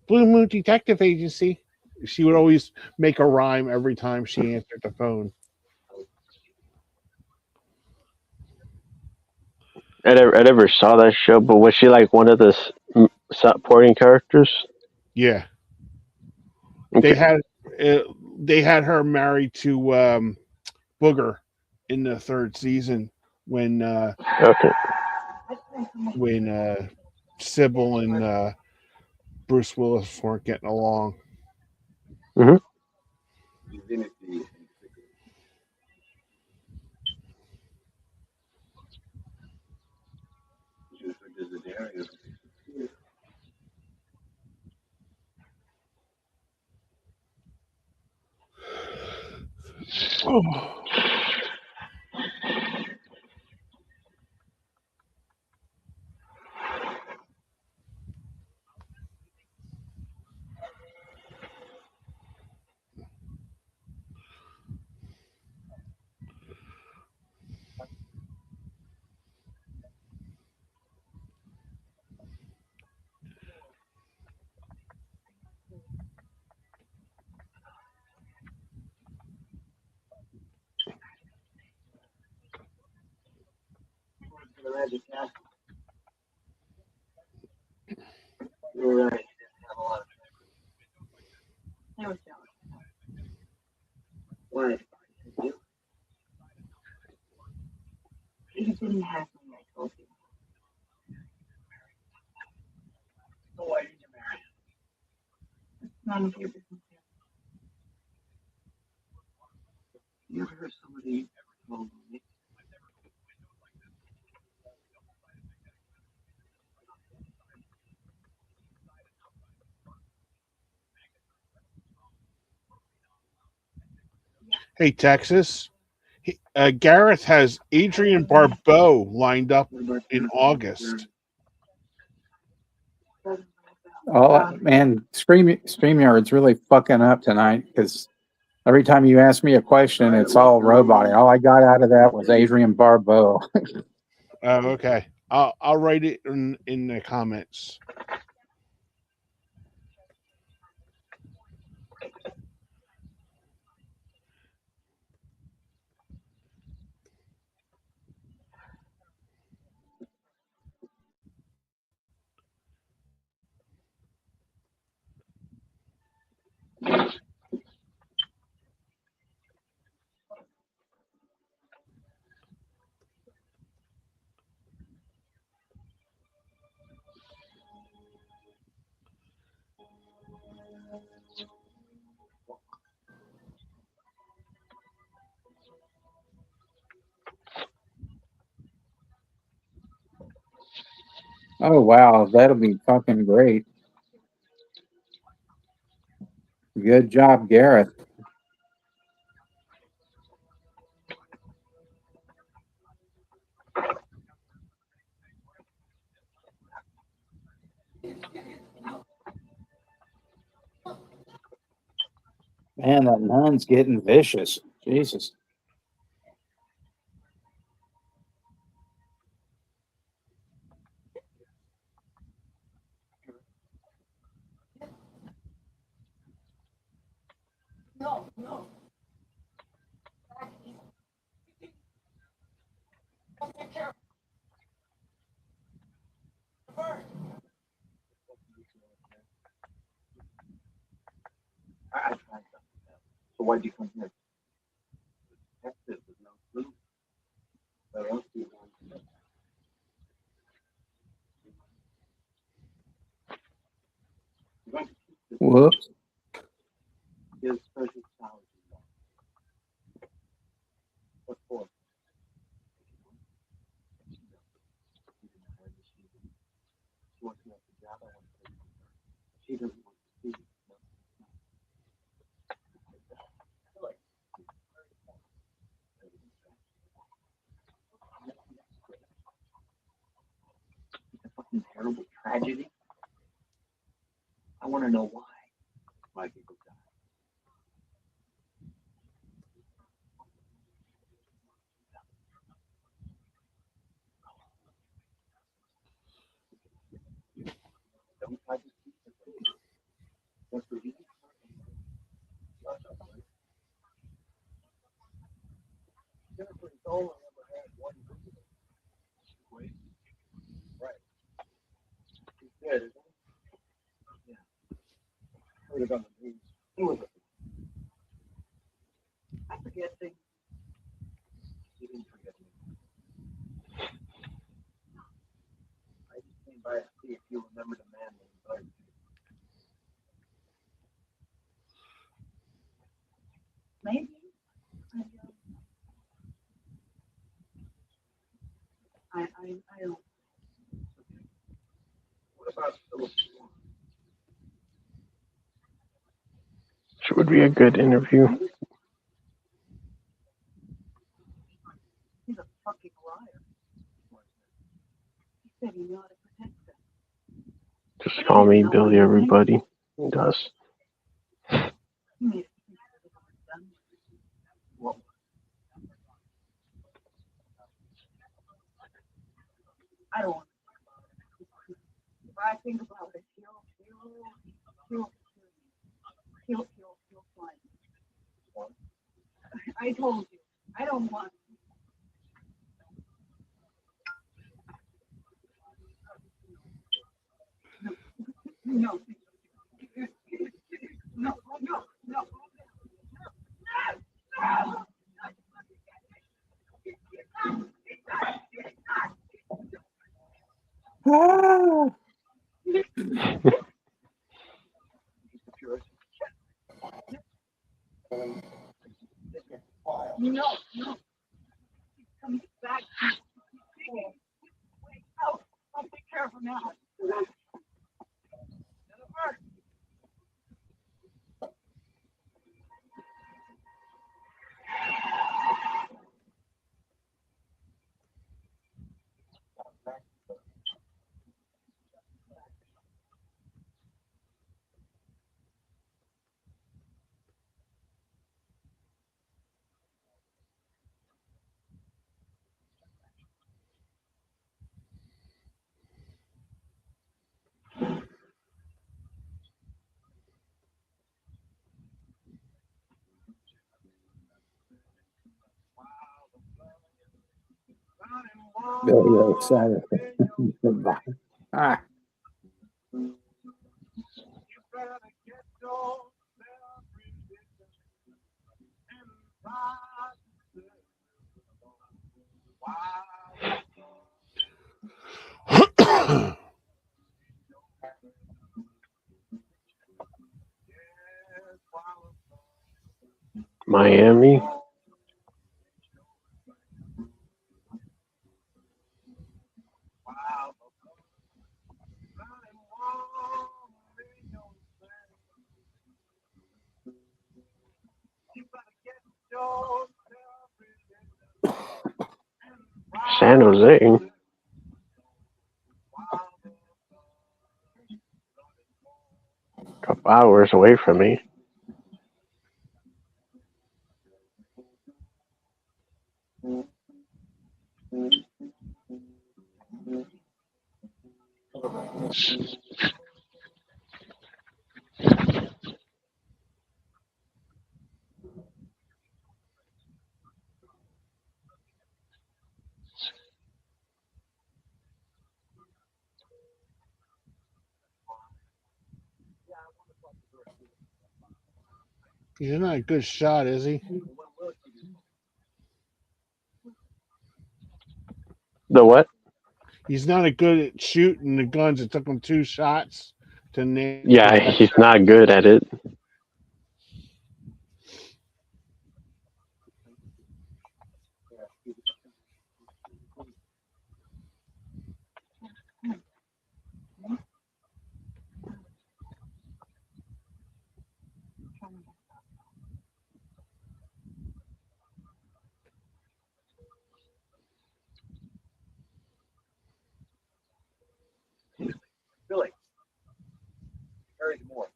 Blue Moon Detective Agency. She would always make a rhyme every time she answered the phone. I never saw that show, but was she like one of the supporting characters? Yeah, they Okay. had uh, they had her married to Booger in the third season when Okay. Sybil and Bruce Willis weren't getting along. Hmm. Divinity. The Magic Castle. You're right. Have a lot of I was jealous. why? You didn't have me, I told you. So why did you marry him? It's none of your business. You ever heard somebody told me? Hey, Texas. Gareth has Adrian Barbeau lined up What about in your August. Oh man, StreamYard's really fucking up tonight because every time you ask me a question, it's all robotic. All I got out of that was Adrian Barbeau. Oh, okay. I'll write it in the comments. Oh wow, that'll be fucking great. Good job, Gareth. Man, that nun's getting vicious. Jesus. I tried something else. So why'd you come here? Texas is no clue. Where else do you want to go? You're going to keep this Whoops. his special salary. What for? She wants to have the job. I want to take her. She doesn't want to see you. It's a fucking terrible tragedy. I want to know why. Why people die. Don't try to keep it. That's the reason. Jennifer has only ever had one visitor. Wait. Right. He's dead, isn't he? Yeah. Heard it on the news. Who was it? I forget things. see if you remember the man named Bud. Maybe. I don't. What about Philip? Which would be a good interview. He's a fucking liar. He said he knew how to protect them. Just call me Billy, everybody. He does. He made it think that it was done. What? I don't want to think about it. If I think about it, he'll find me. I told you, I don't want. No. No. Ah, No. Come back. I'll take care of him now. Billy excited. Ah, Miami. San Jose. A couple hours away from me. He's not a good shot, is he? The what? He's not a good at shooting the guns. It took him 2 shots to nail Yeah, that he's shot. not good at it. Billy. Harry's more.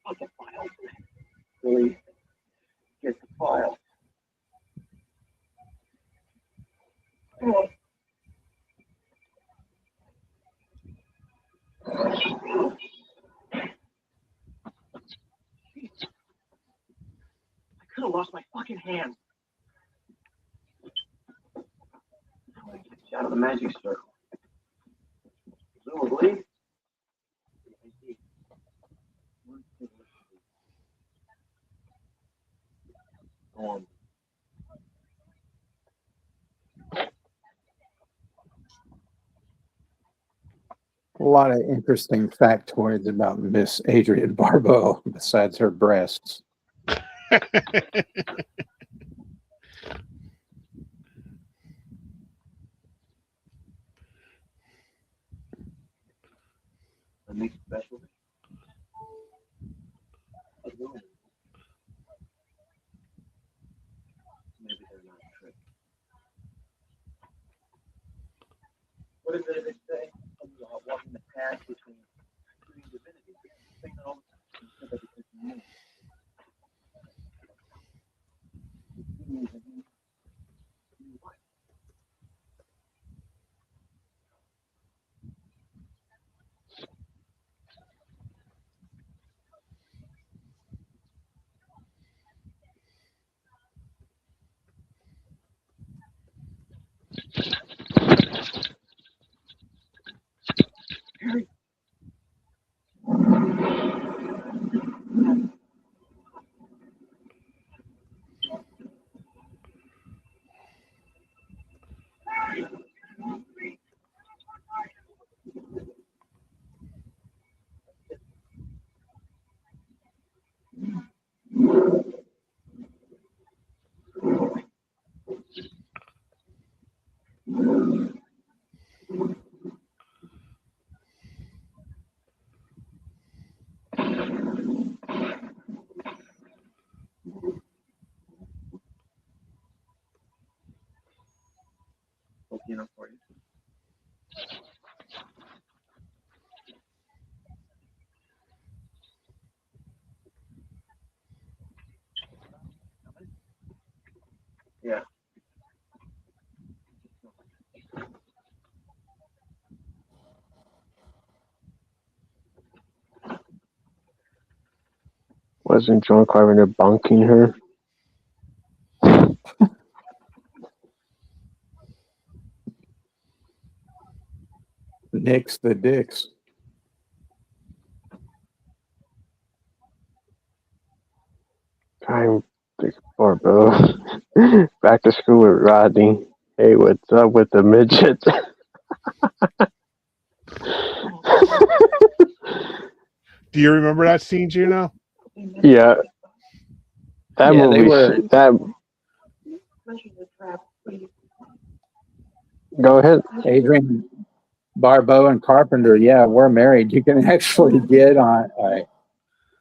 Fucking file. Really get the file. Oh. I could have lost my fucking hand. Get out of the magic circle. Presumably. A lot of interesting factoids about Miss Adrienne Barbeau besides her breasts. A mixed specialty. Maybe they're not tricked. What is it they say? Walking the path between two divinities. Think that all the time. So that it's new. What? Looking up for you. Yeah. Wasn't John Carpenter bunking her? Nix the dicks. Time for Bill. Back to school with Rodney. Hey, what's up with the midgets? Do you remember that scene, Gino? Yeah. That Yeah, they movie. were. That. Go ahead. Adrienne Barbeau and Carpenter, yeah, we're married. You can actually get on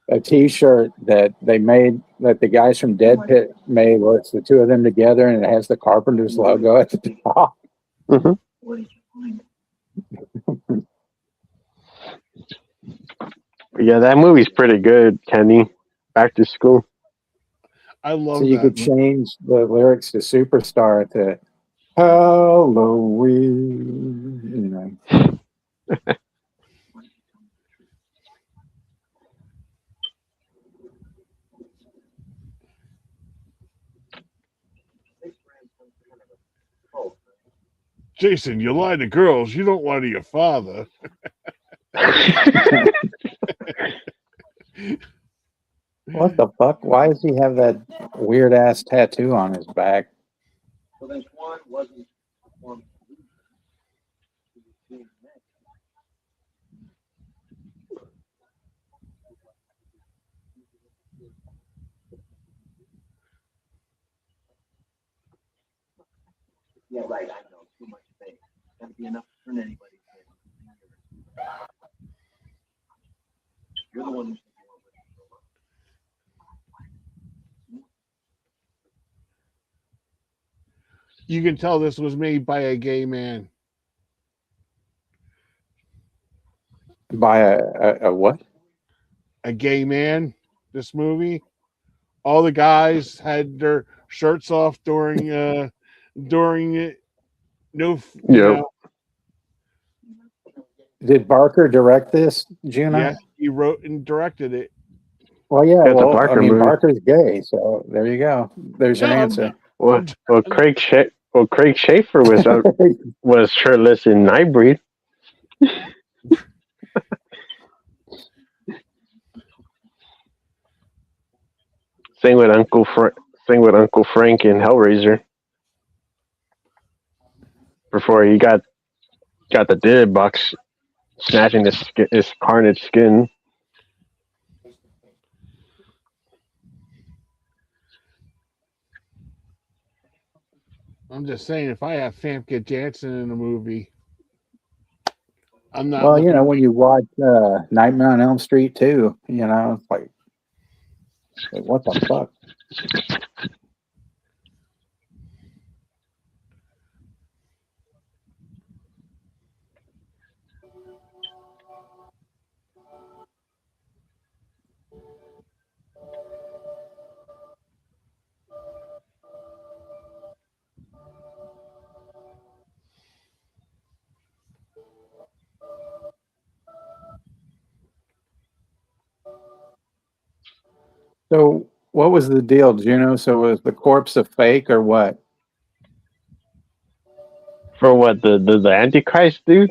a T-shirt that they made, that the guys from Dead Pit made, where it's the two of them together and it has the Carpenters logo at the top. Mm-hmm. Yeah, that movie's pretty good, Kenny. Back to school. I love So you that. could change the lyrics to Superstar to Halloween. You know. Jason, you lie to girls. You don't lie to your father. What the fuck? Why does he have that weird ass tattoo on his back? So this one wasn't performed. Yeah, right. I know. Too much space. Gotta be enough to turn anybody's head. You're the one who's thinking You can tell this was made by a gay man. By a what? A gay man. This movie. All the guys had their shirts off during it. No, you Yep. know. Did Barker direct this, Juno? Yes, he wrote and directed it. Well, yeah. That's a Well, I Barker mean, movie. Barker's gay, so there you go. There's your No, answer. Well, Craig Schaefer was shirtless in Nightbreed. Sing with Uncle Frank in Hellraiser before he got the dead box snatching his carnage skin. I'm just saying, if I have Famke Janssen in a movie, I'm not Well, looking. when you watch Nightmare on Elm Street too, it's like what the fuck? So, what was the deal, Juno? So, was the corpse a fake or what? For what the Antichrist dude?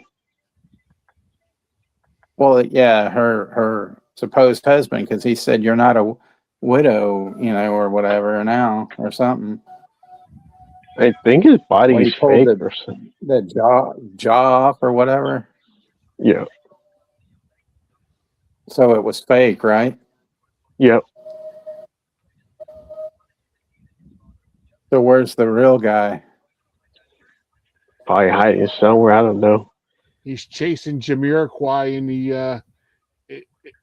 Well, yeah, her supposed husband, because he said you're not a widow, or whatever now or something. I think his Well, he body's pulled fake the or something. the jaw off or whatever. Yeah. So it was fake, right? Yep. So where's the real guy? Probably hiding somewhere. I don't know. He's chasing Jamiroquai in the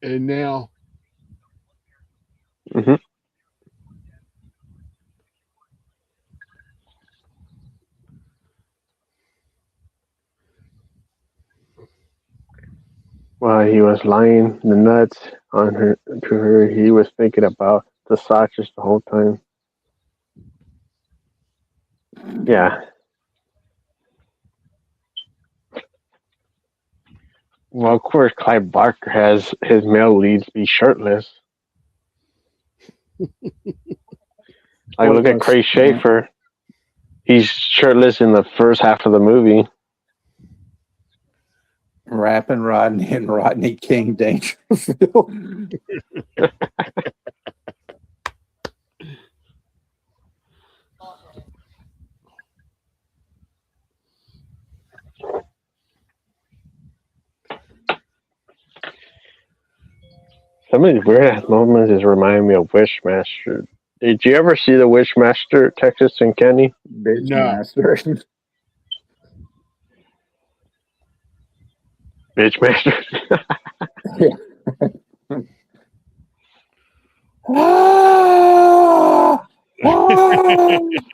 and now. Hmm. While he was lying the nuts on her to her, he was thinking about the sausages the whole time. Yeah. Well, of course, Clive Barker has his male leads be shirtless. Like, look at Pointless. Craig Yeah. Schaefer. He's shirtless in the first half of the movie. Rapping Rodney and Rodney King Dangerfield. Some of these weird ass moments just remind me of Wishmaster. Did you ever see the Wishmaster, Texas and Kenny? Bitch No. master. Bitchmaster.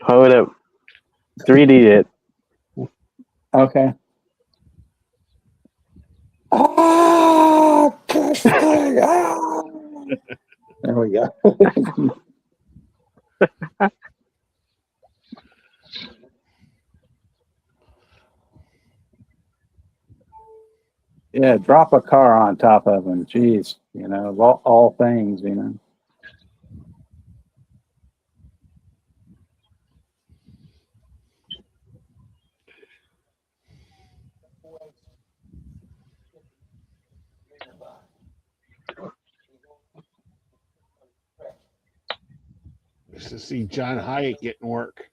Hold up. 3D it. Okay. There we go. Yeah, drop a car on top of him. Jeez, of all things. Just to see John Hyatt getting work.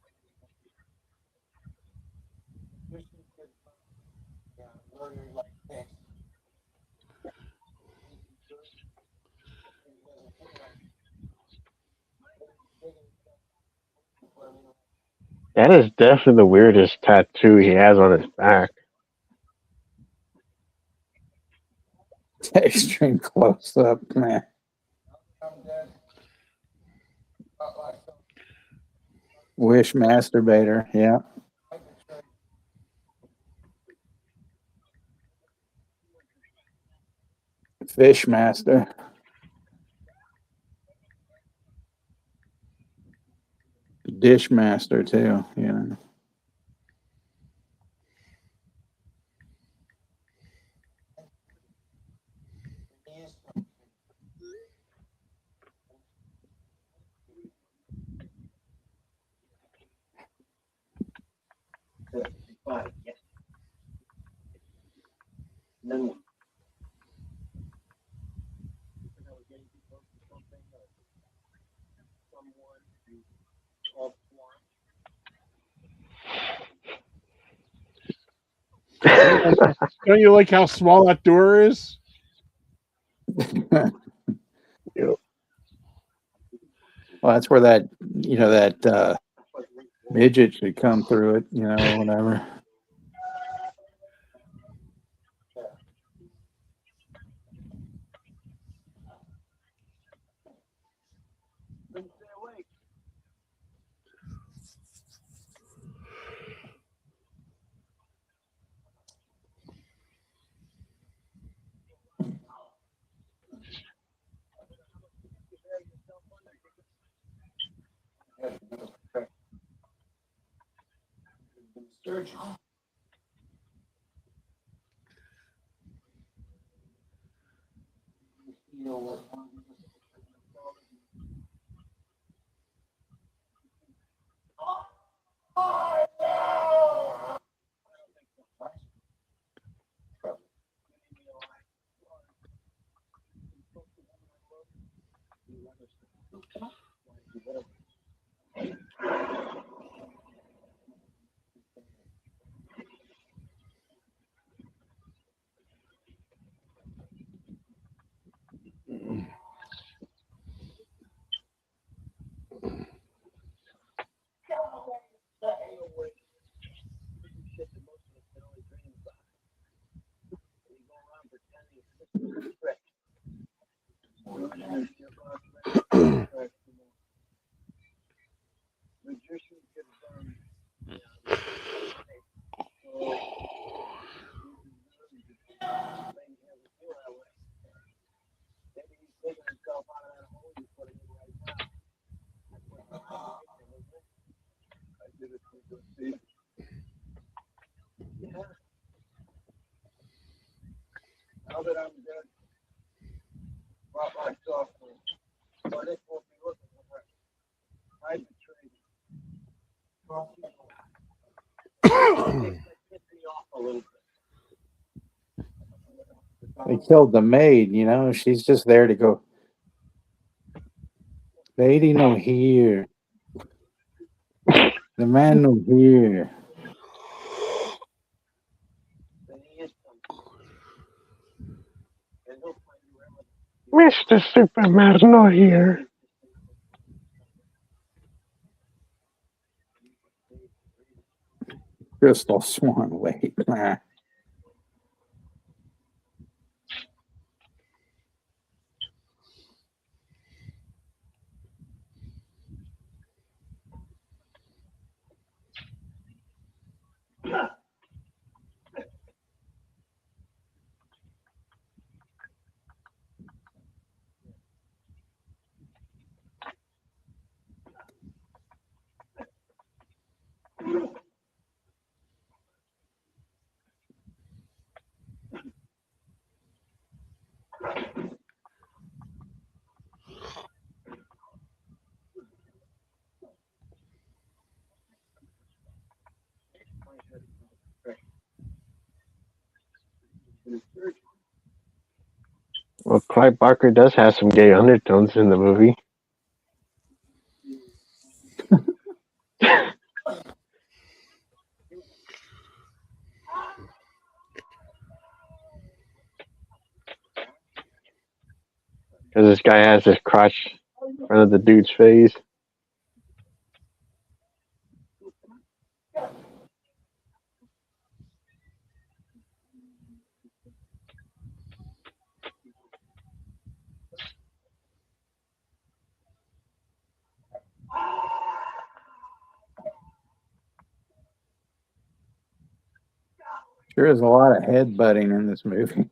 That is definitely the weirdest tattoo he has on his back. Extreme close up, man. Wish masturbator, yeah. Fish master. Dish master too, you know. Fine, yes. Then Don't you like how small that door is? Yep. Well, that's where that midget should come through it, or whatever. now that I'm dead, brought myself but it will be looking for her. I betrayed you. Get me off a little bit. They killed the maid, she's just there to go, lady no here. The man no here. Then he is coming. And he'll find you wherever. Mr. Superman here. Crystal Swan, wait. Well, Clive Barker does have some gay undertones in the movie. Because this guy has his crotch in front of the dude's face. There is a lot of headbutting in this movie.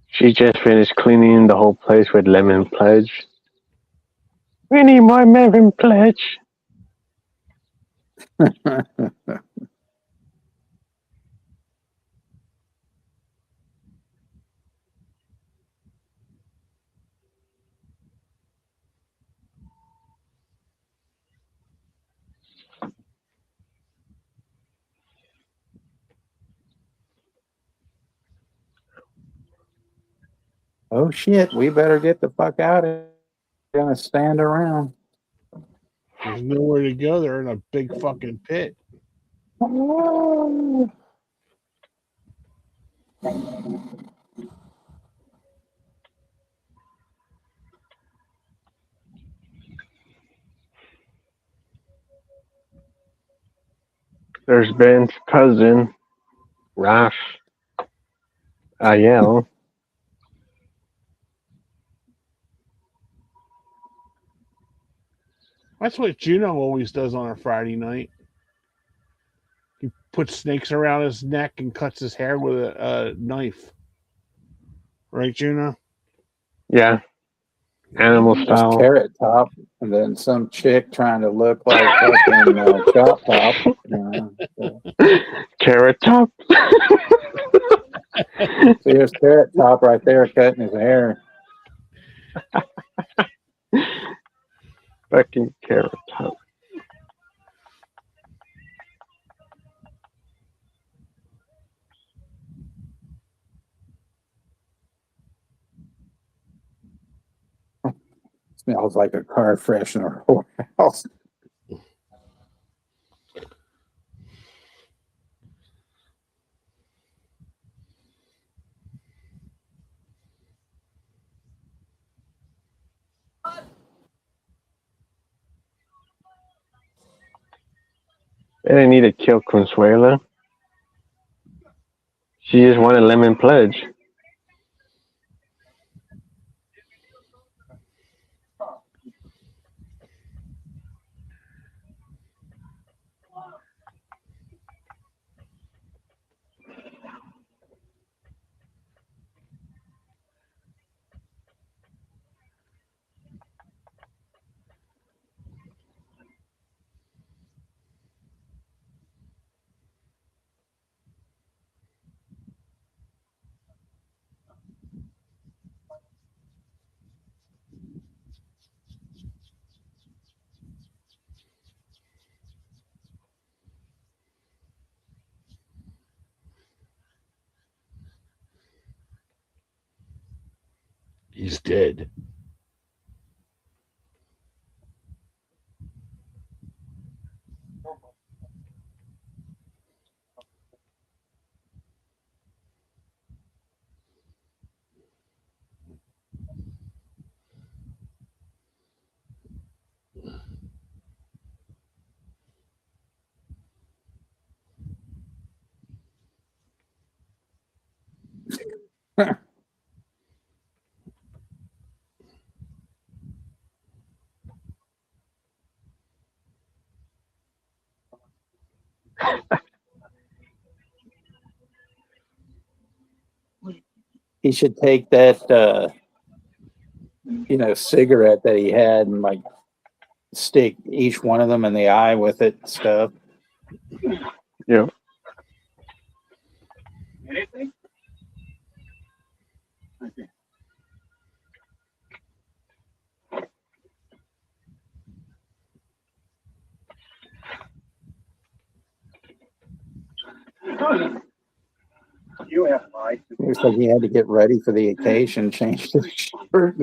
She just finished cleaning the whole place with lemon pledge. We need more lemon pledge. Oh shit, we better get the fuck out of here. We're gonna stand around. There's nowhere to go. They're in a big fucking pit. There's Ben's cousin, Raf Ayel. That's what Juno always does on a Friday night. He puts snakes around his neck and cuts his hair with a knife. Right, Juno? Yeah, animal There's style. Carrot Top, and then some chick trying to look like fucking Chop Top. Carrot Top. See, there's Carrot Top right there cutting his hair. Fucking Carrot Top. Smells like a car freshener whorehouse. They didn't need to kill Consuela. She just wanted lemon pledge. He's dead. He should take that, cigarette that he had and like stick each one of them in the eye with it and stuff. Yeah. Anything? Okay. You have lied to me. Looks like he had to get ready for the occasion, change his shirt.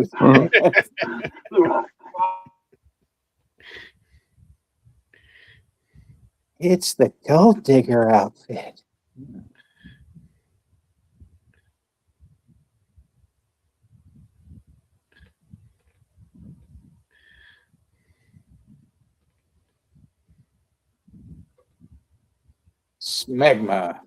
It's the gold digger outfit. Smegma.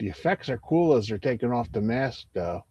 The effects are cool as they're taking off the mask, though.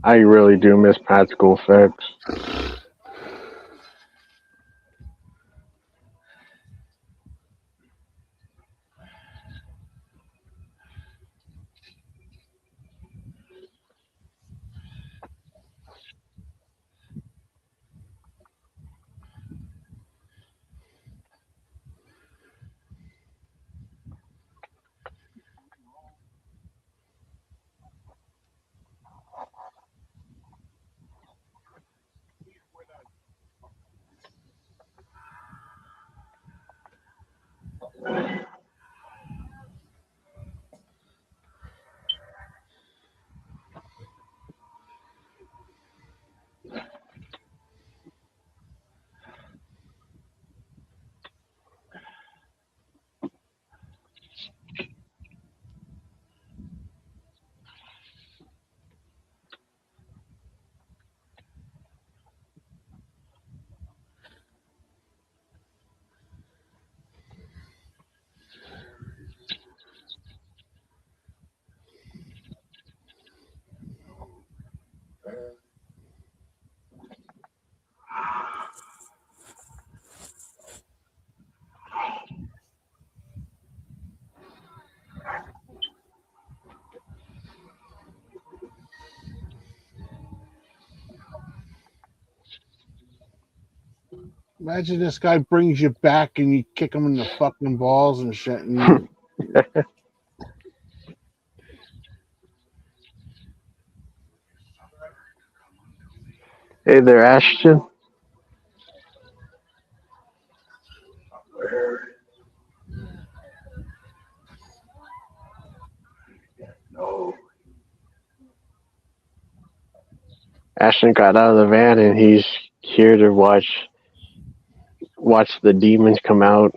I really do miss practical effects. Imagine this guy brings you back and you kick him in the fucking balls and shit. And Hey there, Ashton. No. Ashton got out of the van and he's here to watch the demons come out.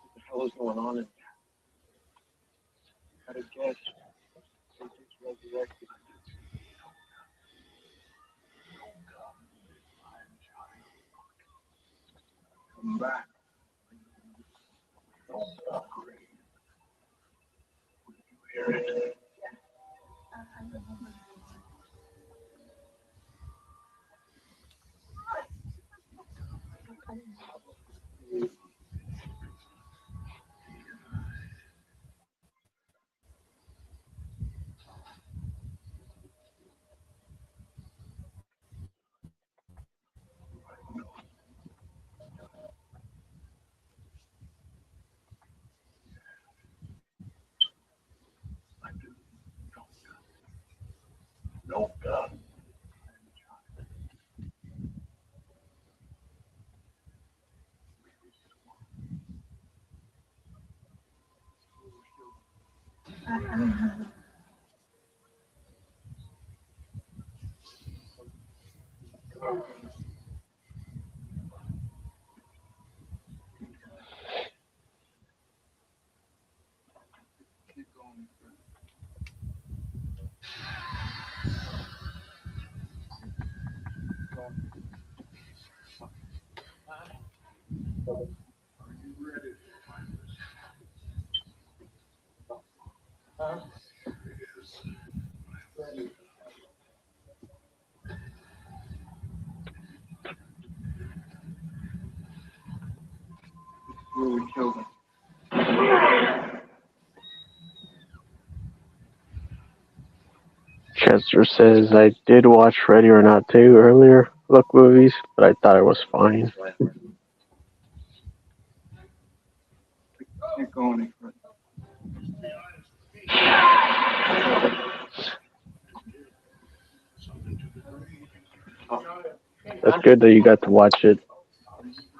What the hell is going on in there? I guess they just resurrected. Come back. Don't upgrade. You hear it? No gun. Where we killed him. Chester says I did watch Ready or Not 2 earlier. Look movies, but I thought it was fine. Can't go any further. That's good that you got to watch it,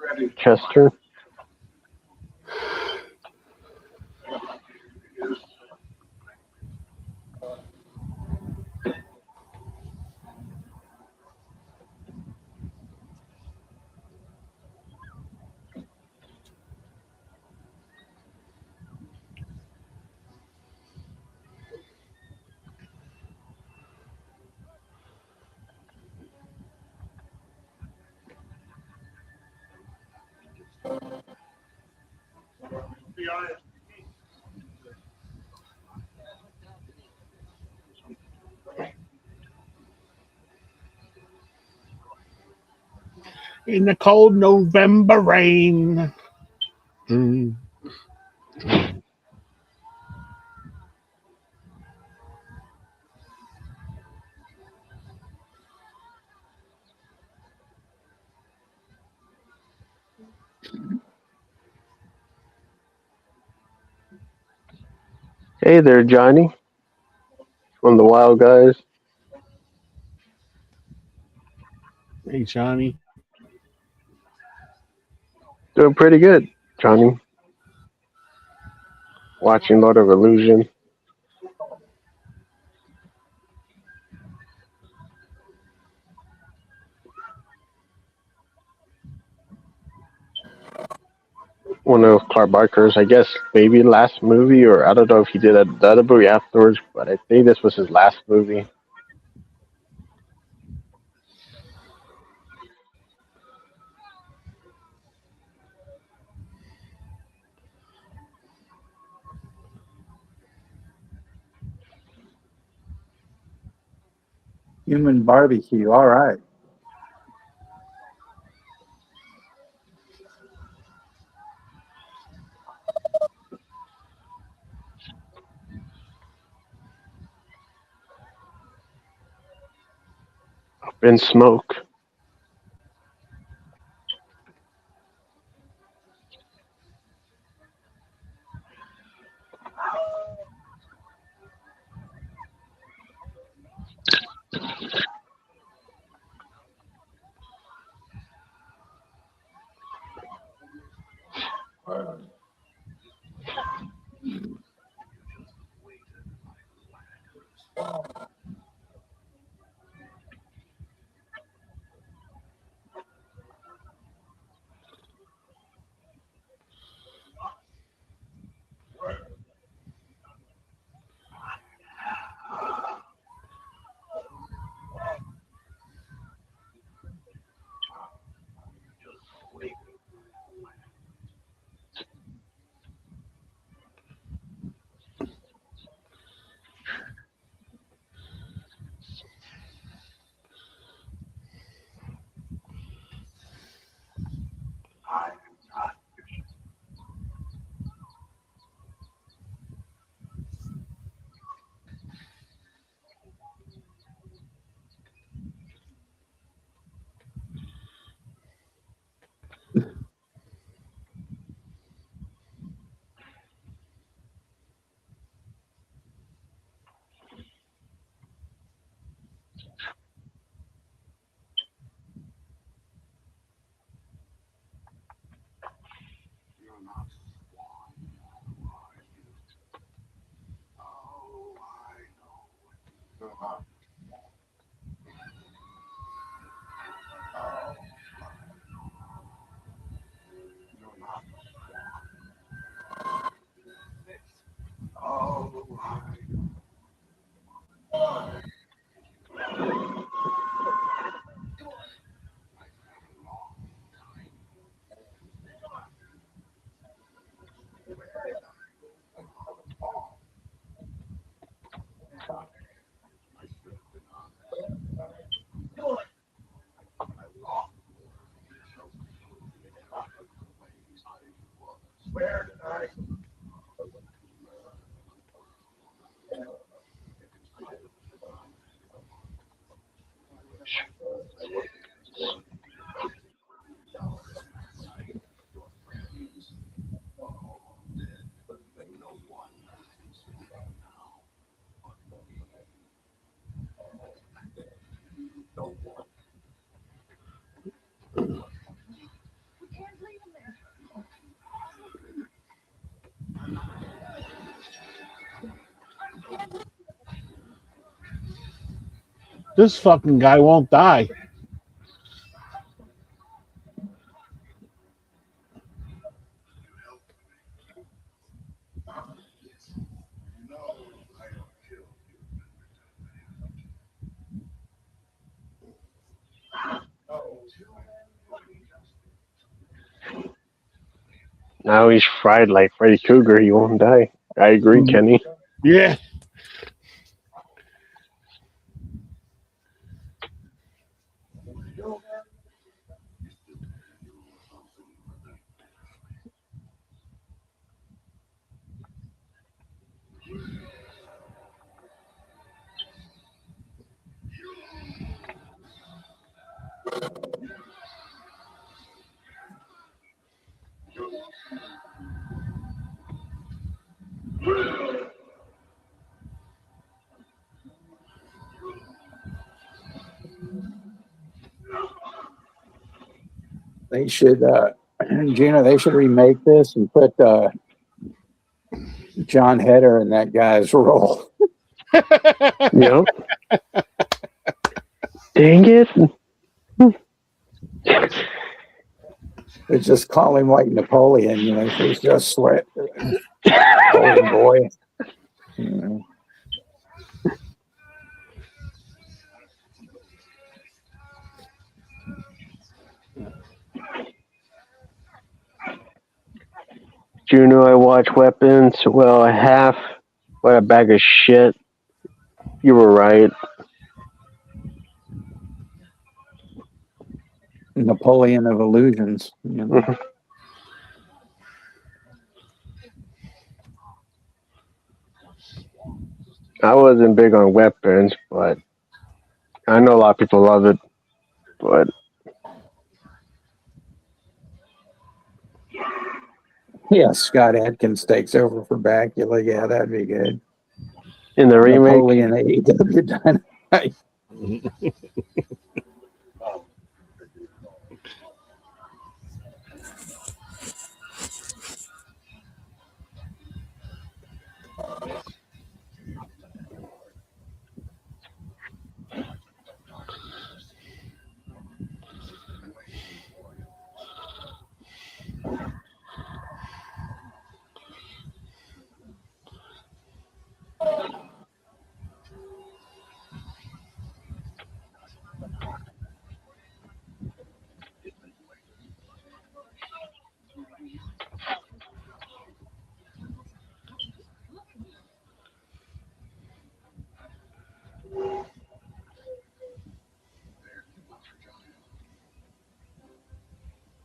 Ready. Chester. In the cold November rain. Hey there, Johnny, from the Wild Guys. Hey, Johnny. Doing pretty good, Johnny. Watching Lord of Illusion. One of Clark Barker's, I guess, maybe last movie, or I don't know if he did the other movie afterwards, but I think this was his last movie. Human barbecue. All right. Up in Smoke. This fucking guy won't die. Now he's fried like Freddy Krueger. He won't die. I agree, Mhm. Kenny. Yeah. They should, Gina, they should remake this and put John Heder in that guy's role. Yep. Dang it. They just call him like Napoleon, you know, so he's just sweat. Oh boy. You know. Juno, I watch weapons. Well, half. What a bag of shit. You were right. Napoleon of illusions. You know. I wasn't big on weapons, but I know a lot of people love it. But Yeah, Scott Adkins takes over for Bakula. Yeah, that'd be good. in the remake, Napoleon AEW Dynamite.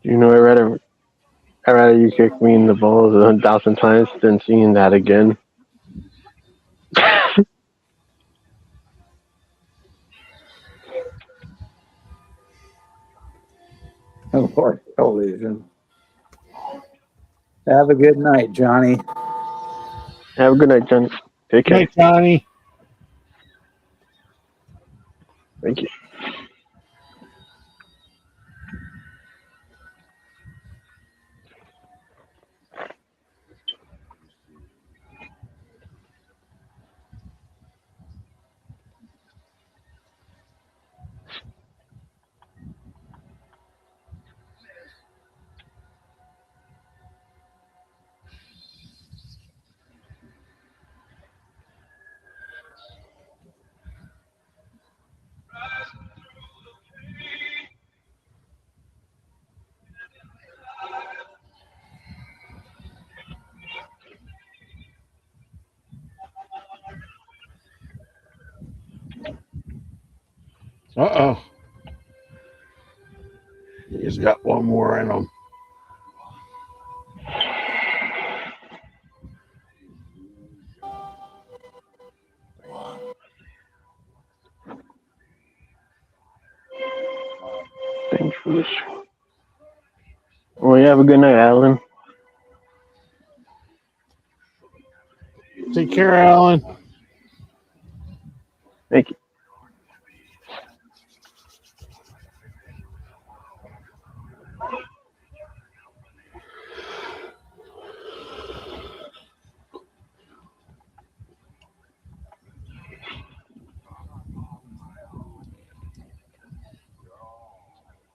you know, I rather you kick me in the balls 1,000 times than seeing that again. Or illusion. Have a good night, Johnny. Have a good night, Johnny. Take care. Night, Johnny. Thank you. Uh-oh. He's got one more in him. Well, you have a good night, Alan. Take care, Alan. Thank you.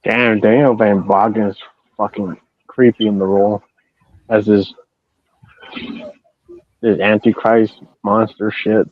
Damn, Daniel Van Bogden is fucking creepy in the role as this Antichrist monster shit.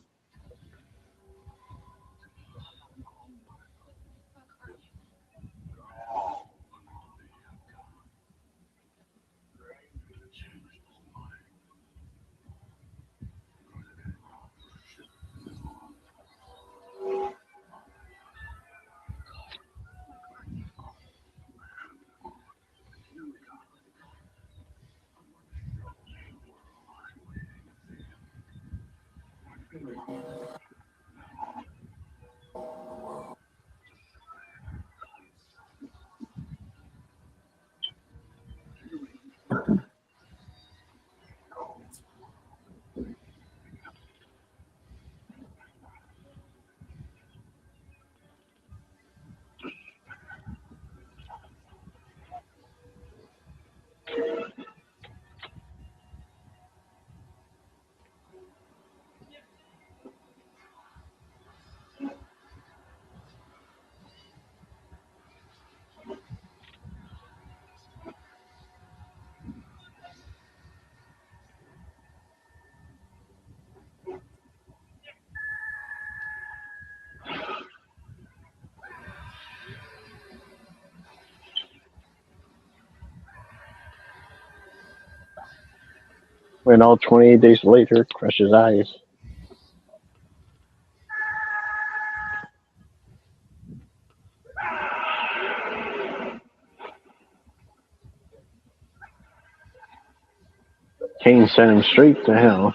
When all 28 days later, crushes eyes. Kane sent him straight to hell.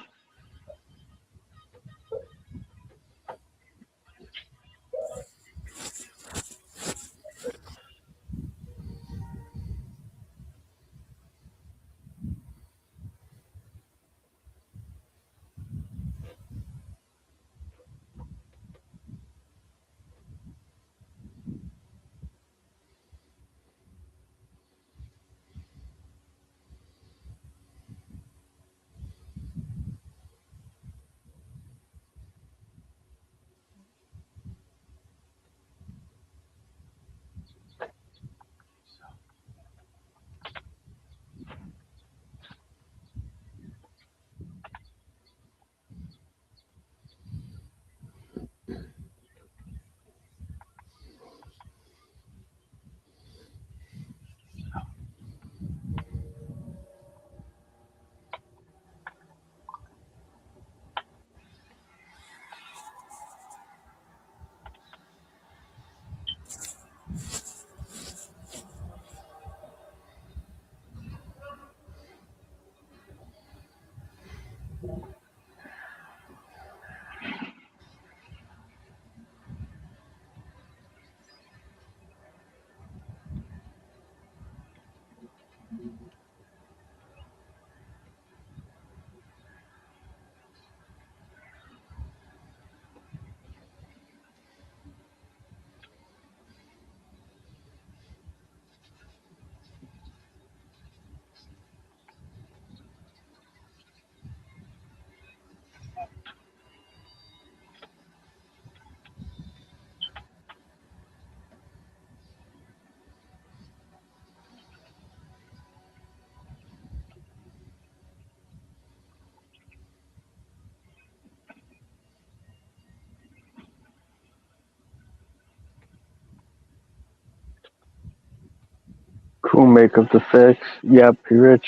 Cool makeup effects. Yep, Rich.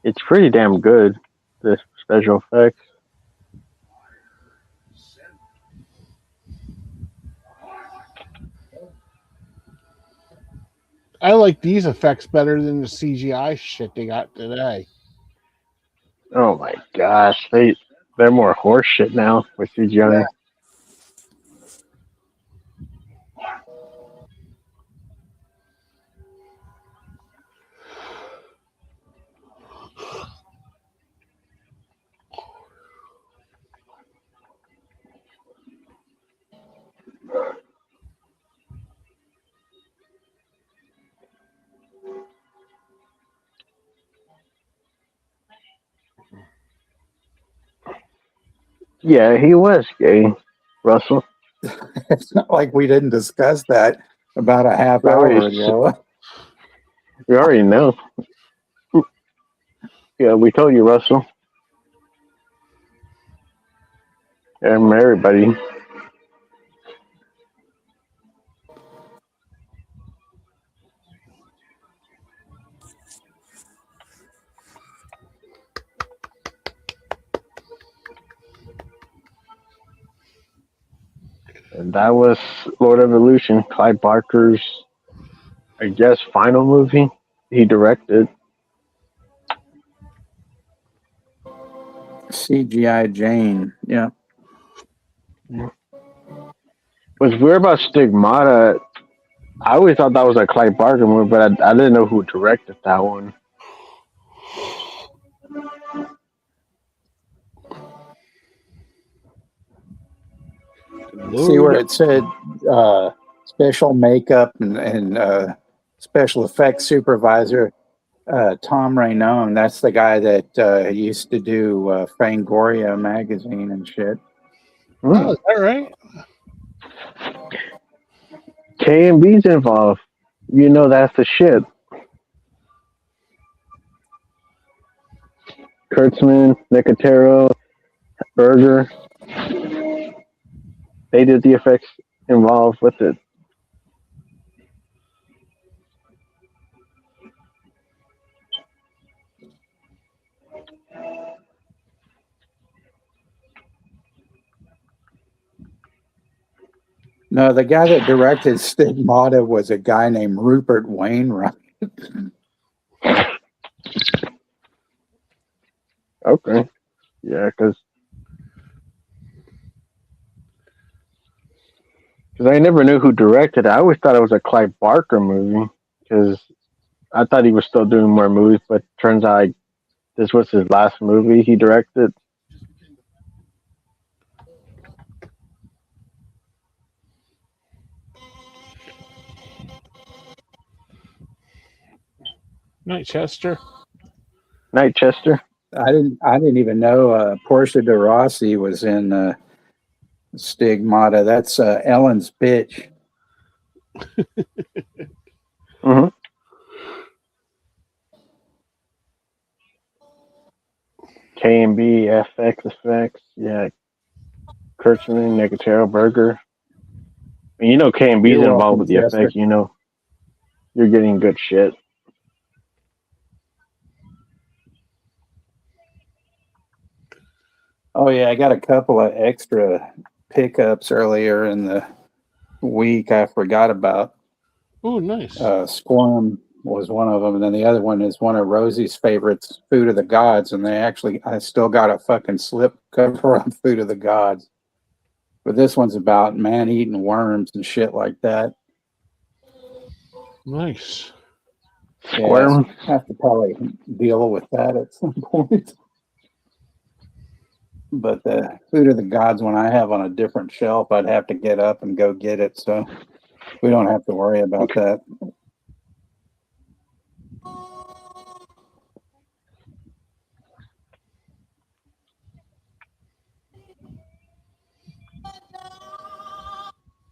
It's pretty damn good. The special effects. I like these effects better than the CGI shit they got today. Oh my gosh, they're more horse shit now with CGI. Yeah, he was gay, Russell. It's not like we didn't discuss that about a half We already, hour ago. we already know. Yeah, we told you, Russell. And everybody. And that was Lord Evolution, Clive Barker's, I guess, final movie he directed. CGI Jane. Yeah. What's weird about Stigmata, I always thought that was a Clive Barker movie, but I didn't know who directed that one. See Lord. where it said special makeup and special effects supervisor Tom Rainone. That's the guy that used to do Fangoria magazine and shit. Oh, is that right? K&B's involved. You know that's the shit. Kurtzman, Nicotero, Berger, they did the effects involved with it. No, the guy that directed Stigmata was a guy named Rupert Wainwright. Okay. Yeah, because I never knew who directed it. I always thought it was a Clive Barker movie because I thought he was still doing more movies, but turns out this was his last movie he directed. Night, Chester. Night Chester. I didn't even know Portia de Rossi was in Stigmata. That's Ellen's bitch. Mm-hmm. K&B, FX Effects. Yeah, Kurtzman, Nicotero, Berger. And you know K&B's You're involved welcome, with the Chester. effects. You know you're getting good shit. Oh yeah, I got a couple of extra pickups earlier in the week I forgot about. Oh, nice. Squirm was one of them, and then the other one is one of Rosie's favorites, Food of the Gods, and I still got a fucking slip cover on Food of the Gods. But this one's about man eating worms and shit like that. Nice. Squirm. Yeah, I have to probably deal with that at some point. But the Food of the Gods one I have on a different shelf, I'd have to get up and go get it. So we don't have to worry about that.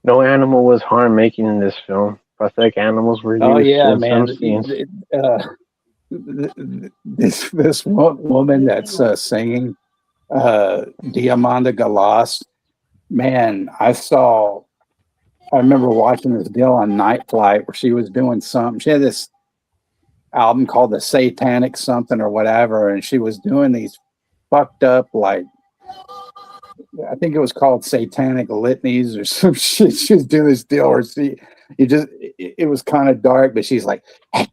No animal was harmed making in this film. Prosthetic animals were Oh used yeah, in some man. scenes. This woman that's singing, Diamanda Galas, man, I remember watching this deal on Night Flight where she was doing something. She had this album called The Satanic something or whatever, and she was doing these fucked up, like, I think it was called Satanic Litanies or some shit. She was doing this deal where it was kind of dark, but she's like, I'm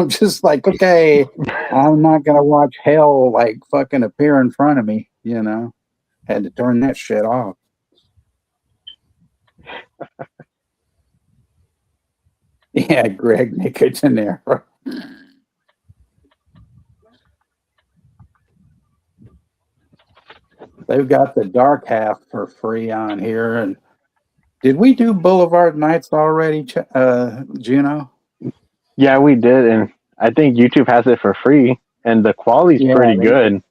just like, okay, I'm not going to watch hell like fucking appear in front of me, Had to turn that shit off. Yeah, Greg Nicotero. They've got the dark half for free on here. And did we do Boulevard Nights already, Juno? Yeah, we did, and I think YouTube has it for free, and the quality's pretty good.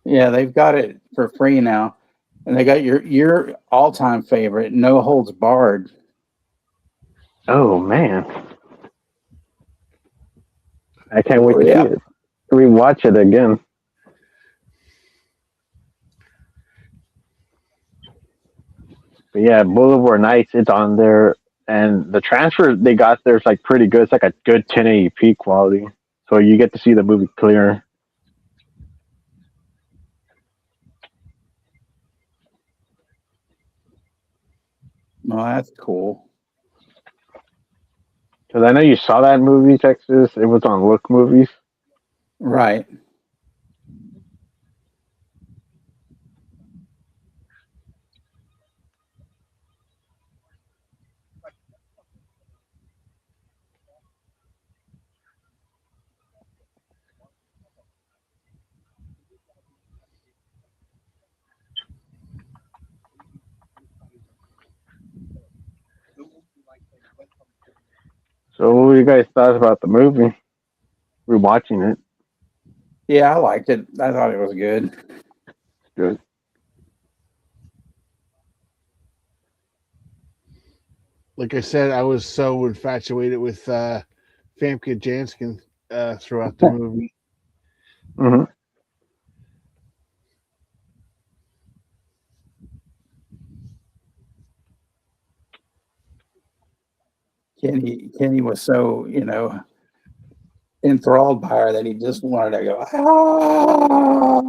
Yeah, they've got it for free now, and they got your all time favorite, No Holds Barred. Oh man, I can't wait to see Yeah, it. Rewatch it again. But yeah, Boulevard Nights, it's on there, and the transfer they got there is like pretty good. It's like a good 1080p quality, so you get to see the movie clear. well, that's cool. Because I know you saw that movie, Texas. It was on Look Movies. Right. So, what were you guys thoughts about the movie? Rewatching it, Yeah, I liked it. I thought it was good. good. Like I said, I was so infatuated with Famke Janssen throughout the movie. Hmm. Kenny was so enthralled by her that he just wanted to go. "Ah!"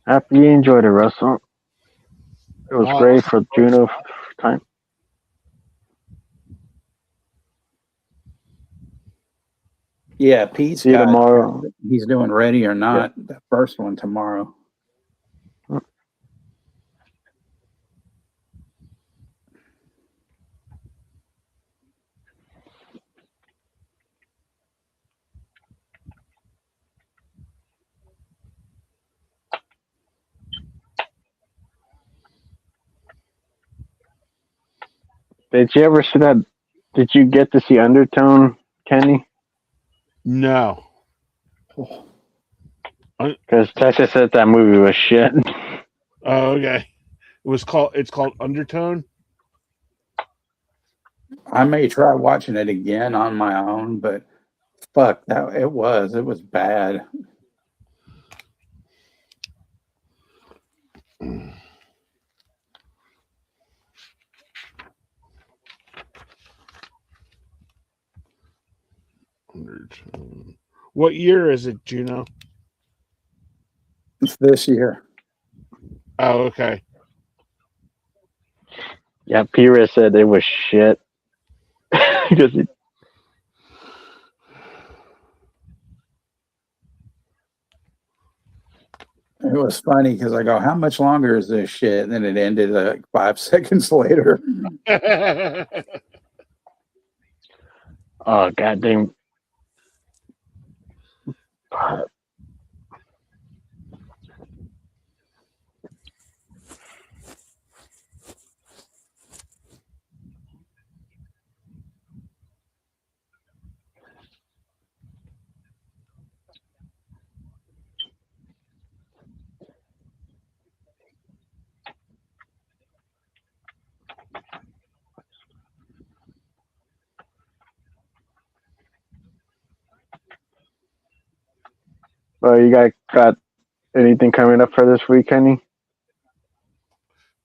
Happy you enjoyed it, Russell. It was Oh, great for Juno time. Yeah, Pete's See you got. tomorrow. He's doing Ready or Yeah. Not, the first one tomorrow. Did you ever see that? Did you get to see Undertone, Kenny? no. Because Texas said that movie was shit. Oh, okay. It's called Undertone. I may try watching it again on my own, but fuck that it was bad. Undertone. What year is it, Juno? It's this year. Oh, okay. Yeah, Pira said it was shit. Because It was funny because I go, how much longer is this shit? And then it ended like 5 seconds later. oh goddamn. Well, you guys got anything coming up for this week, Kenny?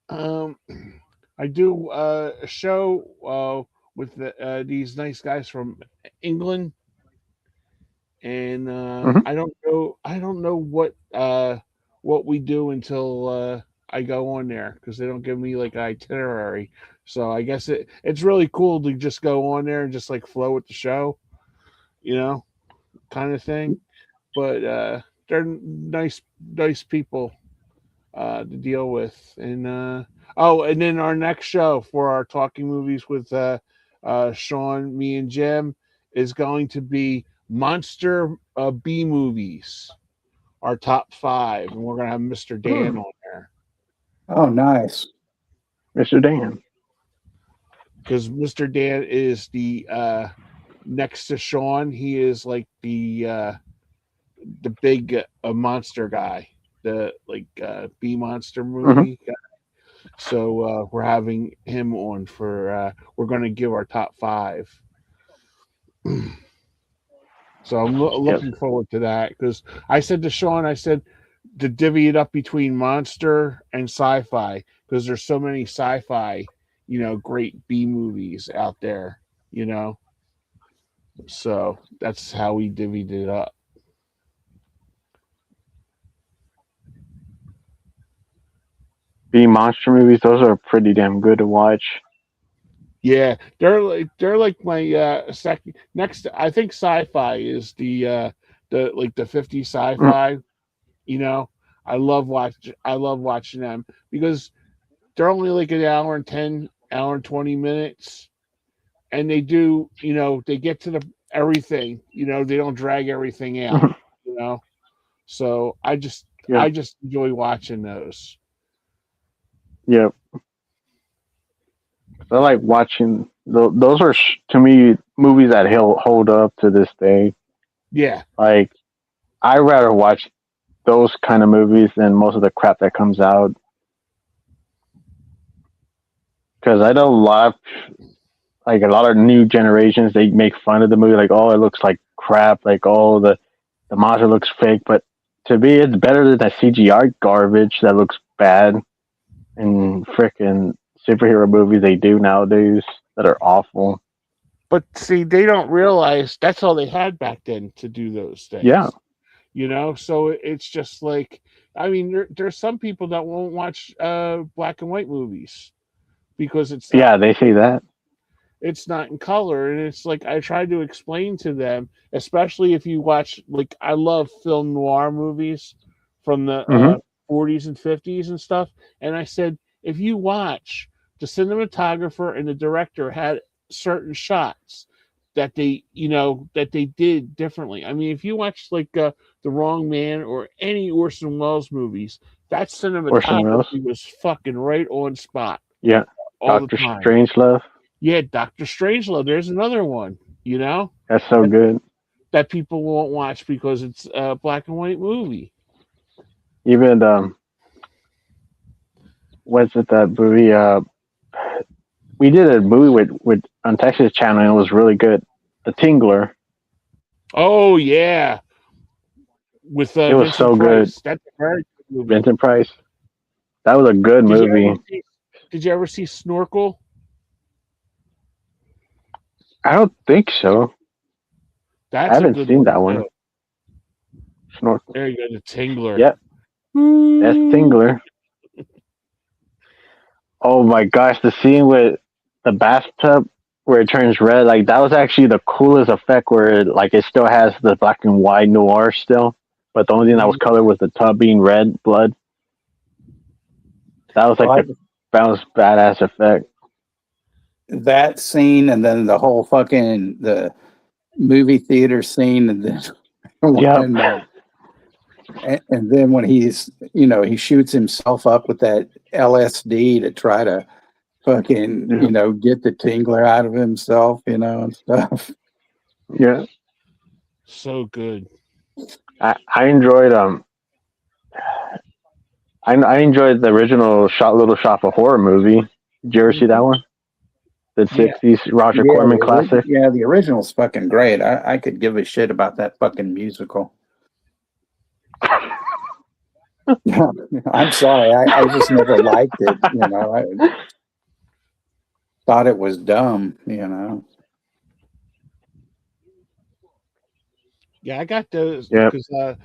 um, I do a show with these nice guys from England, and Hmm. I don't know what we do until I go on there because they don't give me like an itinerary. So I guess it's really cool to just go on there and just like flow with the show, you know, kind of thing. But they're nice people to deal with. And and then our next show for our talking movies with Sean, me, and Jim is going to be monster B movies, our top five, and we're gonna have Mr. Dan on there. Oh, nice. Mr. Dan. Because Mr. Dan is the next to Sean. He is like the big monster guy, the like B monster Hmm. movie guy. So we're having him on for. We're going to give our top 5. So I'm Yes. looking forward to that because I said to Sean, I said to divvy it up between monster and sci-fi because there's so many sci-fi, great B movies out there, you know. So that's how we divvied it up. B monster movies, those are pretty damn good to watch. Yeah, they're like my second next. I think sci-fi is the like the 50 Mm. sci-fi. You know, I love watching them because they're only like an hour and 10, hour and 20 minutes, and they do they get to the everything. They don't drag everything out. Mhm. You know, so Yeah. I just enjoy watching those. Yeah. I like watching. Those are to me movies that hold up to this day. Yeah, Like I rather watch those kind of movies than most of the crap that comes out. Because I know a lot of new generations, they make fun of the movie, like, oh, it looks like crap, like, oh, the monster looks fake. But to me, it's better than that CGI garbage that looks bad in freaking superhero movies they do nowadays that are awful. but see, they don't realize that's all they had back then to do those Yeah, things. So it's just like, I mean, there's some people that won't watch black and white movies because yeah, they say that. it's not in color, and it's like I tried to explain to them, especially if you watch, like, I love film noir movies from the Hmm. 40s and 50s and stuff, and I said, if you watch, the cinematographer and the director had certain shots that they did differently. I mean, if you watch like The Wrong Man or any Orson Welles movies, that Orson Welles. cinematography was fucking right on spot Yeah, all the Doctor time. Strangelove. Yeah, Doctor Strangelove. There's another one, That's so that, good. that people won't watch because it's a black and white movie. Even what's it that movie? We did a movie with on Texas Channel and it was really good. The Tingler. Oh yeah, with It was Vincent so good. Price. That's a very good movie. Vincent Price. That was a good Did you movie. ever see? Did you ever see Snorkel? I don't think so. I That's a haven't good seen one that too. one. Snorkel. There you go, the Tingler. Yep, that's Tingler. Oh my gosh, the scene with the bathtub where it turns red, like that was actually the coolest effect where it still has the black and white noir still, but the only thing that was Mhm. colored was the tub being red blood. That was Well, like the most badass effect. that scene, and then the whole fucking the movie theater scene, and then Yep. when and then when he shoots himself up with that LSD to try to fucking Yeah. get the tingler out of himself, and stuff. Yeah. So good. I enjoyed I enjoyed the original Little Shop of Horror movie. Did you ever see that one? The Yeah, '60s Roger Corman classic. the original's fucking great. I could give a shit about that fucking musical. I'm sorry, I just never liked it. I thought it was dumb. Yeah, I got those Yep. because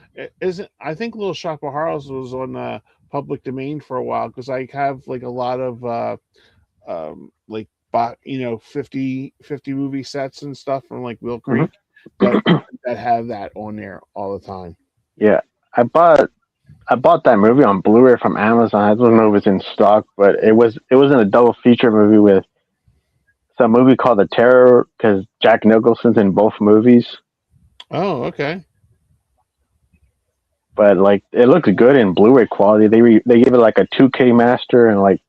isn't I think Little Shop of Horrors was on public domain for a while because I have like a lot of like 50 movie sets and stuff from like Mill Hmm. Creek that have that on there all the time. Yeah. I bought I bought that movie on Blu-ray from Amazon. I don't know if it's in stock, but it was in a double feature movie with some movie called The Terror because Jack Nicholson's in both movies. Oh, okay. but like it looks good in Blu-ray quality. They give it like a 2K master, and like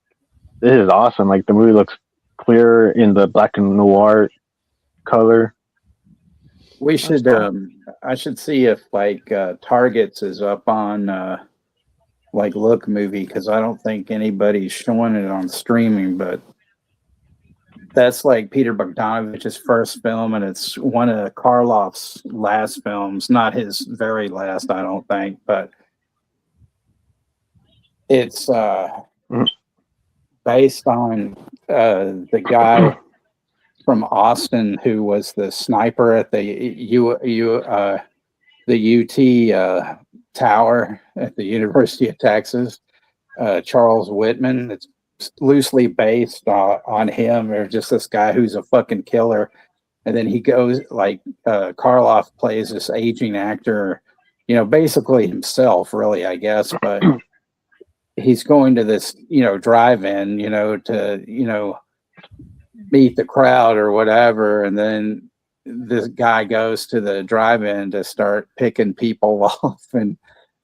this is awesome. Like the movie looks clear in the black and noir color. We That's should cool. I should see if like Targets is up on like Look Movie, because I don't think anybody's showing it on streaming, but that's like Peter Bogdanovich's first film, and it's one of Karloff's last films. Not his very last, I don't think, but it's Mhm. based on the guy from Austin who was the sniper at the UT tower at the University of Texas. Charles Whitman. It's loosely based on him, or just this guy who's a fucking killer. And then he goes like Karloff plays this aging actor, you know, basically himself, really, I guess. But he's going to this, you know, drive-in, you know, to, you know, meet the crowd or whatever. And then this guy goes to the drive-in to start picking people off. And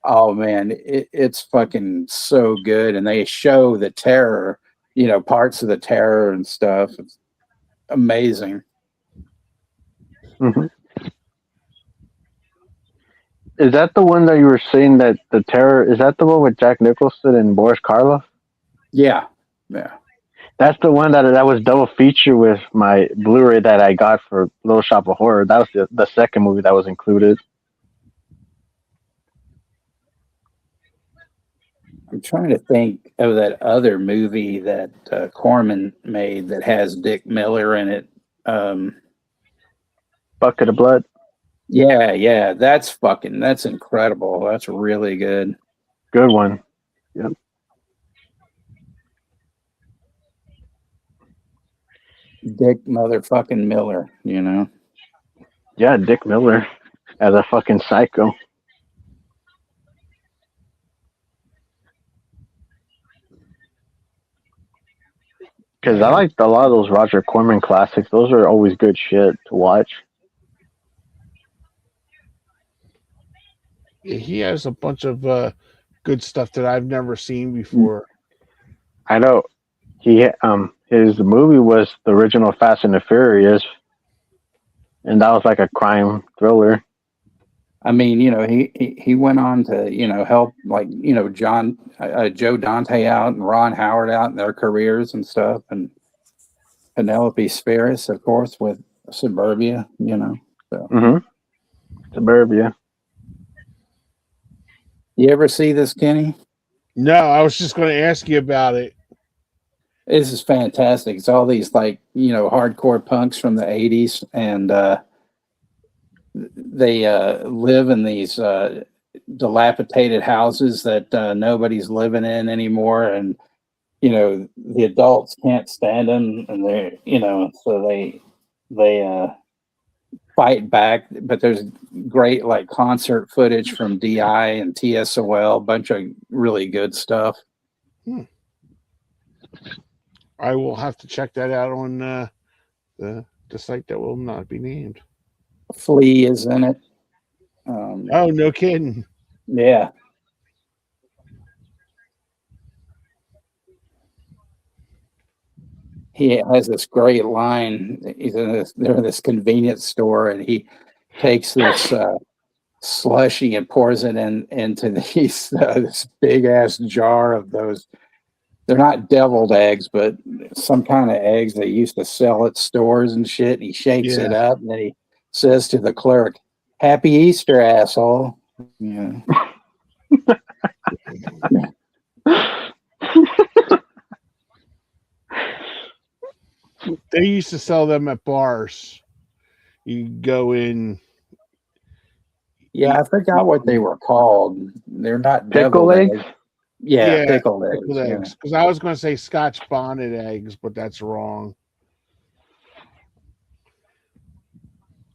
oh man, it's fucking so good. And they show the terror, you know, parts of the terror and stuff. It's amazing. Mm-hmm. Is that the one that you were saying that the terror? Is that the one with Jack Nicholson and Boris Karloff? Yeah. Yeah. That's the one that was double feature with my Blu-ray that I got for Little Shop of Horror. That was the second movie that was included. I'm trying to think of that other movie that Corman made that has Dick Miller in it. Bucket of Blood. Yeah, that's incredible. That's really good. Good one. Yep. Dick motherfucking Miller, you know. Yeah, Dick Miller as a fucking psycho. Because I like a lot of those Roger Corman classics. Those are always good shit to watch. He has a bunch of good stuff that I've never seen before. I know his movie was the original Fast and the Furious, and that was like a crime thriller. I mean, you know, he went on to, you know, help like, you know, Joe Dante out and Ron Howard out in their careers and stuff, and Penelope Spheris, of course, with Suburbia, you know. So Mm-hmm. Suburbia. you ever see this, Kenny? No, I was just going to ask you about it. This is fantastic. It's all these like, you know, hardcore punks from the 80s, and they live in these dilapidated houses that nobody's living in anymore, and you know the adults can't stand them, and they're, you know, so they fight back. But there's great like concert footage from DI and TSOL, a bunch of really good stuff. I will have to check that out on the site that will not be named. Flea is in it. Oh, no kidding. Yeah. He has this great line. He's in this convenience store, and he takes this slushy and pours it into these this big ass jar of those. They're not deviled eggs, but some kind of eggs they used to sell at stores and shit. And he shakes it up, and then he says to the clerk, "Happy Easter, asshole." Yeah. They used to sell them at bars. You go in. Yeah, I forgot what they were called. They're not Pickle deviled eggs? Yeah, pickled eggs. Pickled eggs. Because I was going to say Scotch bonnet eggs, but that's wrong.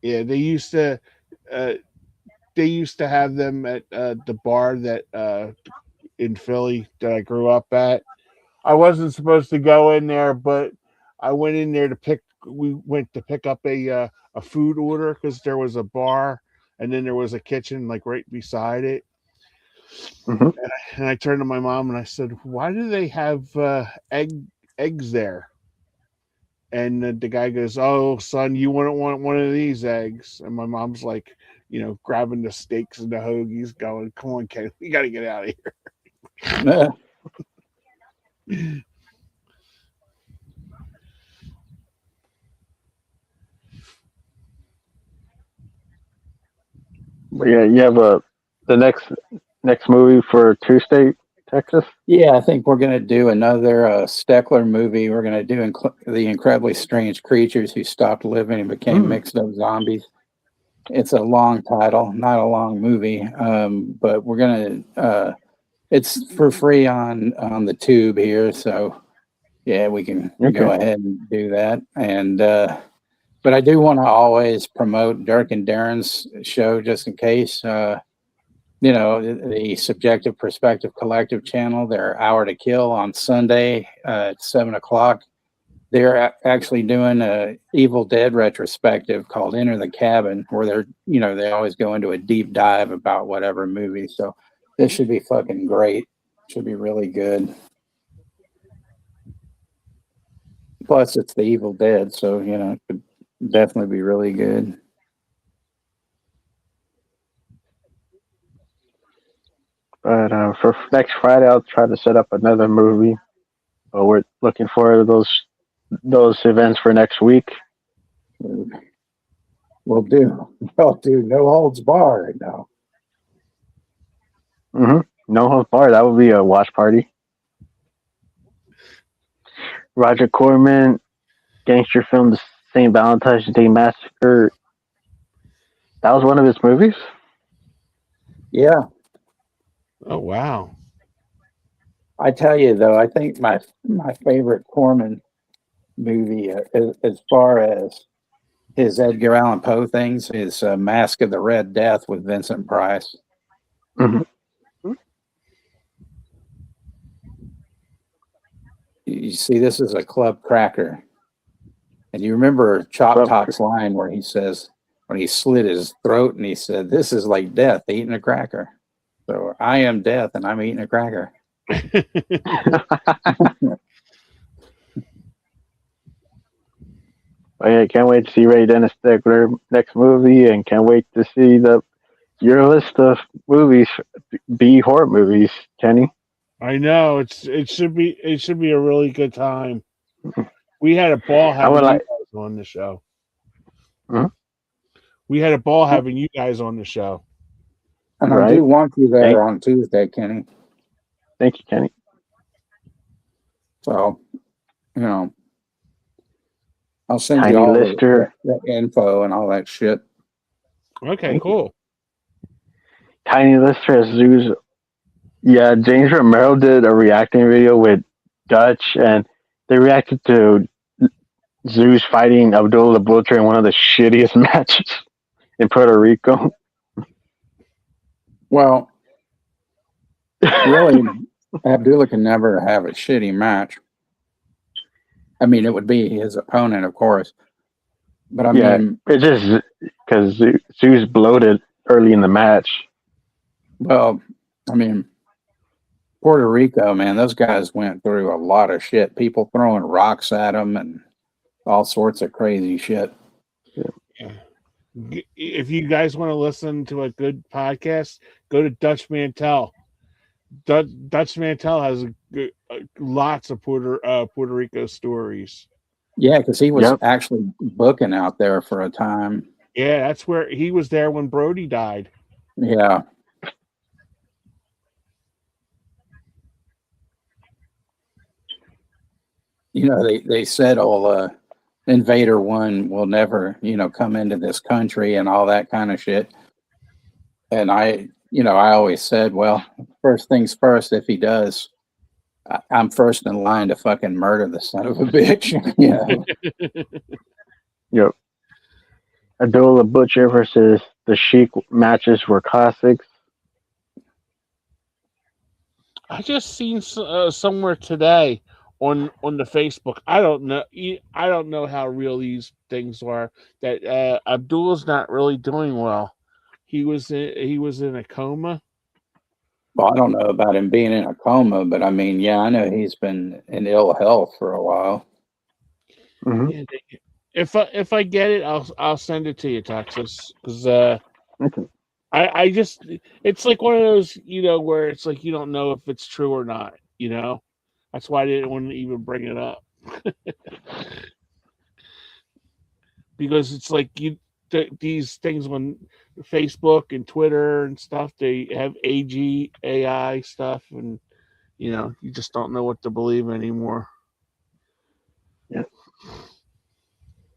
Yeah, they used to have them at the bar that in Philly that I grew up at. I wasn't supposed to go in there, but I went in there to pick. We went to pick up a food order because there was a bar and then there was a kitchen like right beside it. Hmm. And I turned to my mom and I said, "Why do they have eggs there?" And the guy goes, "Oh, son, you wouldn't want one of these eggs." And my mom's like, grabbing the steaks and the hoagies, going, "Come on, Ken, we got to get out of Yeah. here." But yeah, you have the next movie for Tuesday, Texas. Yeah, I think we're going to do another Steckler movie. We're going to do The Incredibly Strange Creatures Who Stopped Living and Became Mixed Up Zombies. It's a long title, not a long movie, but we're going to, it's for free on the tube here. So, yeah, we can go ahead and do that. And, but I do want to always promote Dirk and Darren's show just in case. The Subjective Perspective Collective channel, their Hour to Kill on Sunday at 7:00. They're actually doing a Evil Dead retrospective called Enter the Cabin, where they always go into a deep dive about whatever movie. So this should be fucking great. Should be really good. Plus, it's the Evil Dead, so it could definitely be really good. But for next Friday, I'll try to set up another movie. But we're looking forward to those events for next week. We'll do No Holds Barred now. No Holds Barred. That would be a watch party. Roger Corman, gangster film, The St. Valentine's Day Massacre. That was one of his movies. Yeah. Oh wow! I tell you though, I think my favorite Corman movie, as far as his Edgar Allan Poe things, is Mask of the Red Death with Vincent Price. You see, this is a club cracker. And you remember Chop Talk's line where he says, when he slit his throat and he said, "This is like death, eating a cracker." So I am death and I'm eating a cracker. I can't wait to see Ray Dennis Stegler next movie, and can't wait to see your list of movies, B horror movies, Kenny. I know it should be a really good time. We had a ball having you guys on the show. We had a ball having you guys on the show. And I do want you there on Tuesday, Kenny. Thank you, Kenny. So, I'll send you all the info and all that shit. Okay, cool. Tiny Lister as Zeus. Yeah, James Romero did a reacting video with Dutch, and they reacted to Zeus fighting Abdul the Butcher in one of the shittiest matches in Puerto Rico. Well, really, Abdullah can never have a shitty match. I mean, it would be his opponent, of course. But I mean, it's just because Zeus bloated early in the match. Well, I mean, Puerto Rico, man, those guys went through a lot of shit. People throwing rocks at them and all sorts of crazy shit. Yeah. If you guys want to listen to a good podcast, go to Dutch Mantel. Dutch Mantel has lots of Puerto Rico stories. Yeah, because he was actually booking out there for a time. Yeah, that's where he was there when Brody died. Yeah. They said, Invader One will never, come into this country and all that kind of shit. And I always said, well, first things first, if he does, I'm first in line to fucking murder the son of a bitch. Yep. Abdullah Butcher versus the Sheik matches were classics. I just seen somewhere today on the Facebook. I don't know how real these things are. That Abdullah's not really doing well. He was in a coma. Well, I don't know about him being in a coma, but I mean, yeah, I know he's been in ill health for a while. Hmm. Yeah, if I get it, I'll send it to you, Texas, because Okay. I just it's like one of those where it's like you don't know if it's true or not. That's why I didn't want to even bring it up because it's like these things when Facebook and Twitter and stuff they have AI stuff and you just don't know what to believe anymore. Yeah.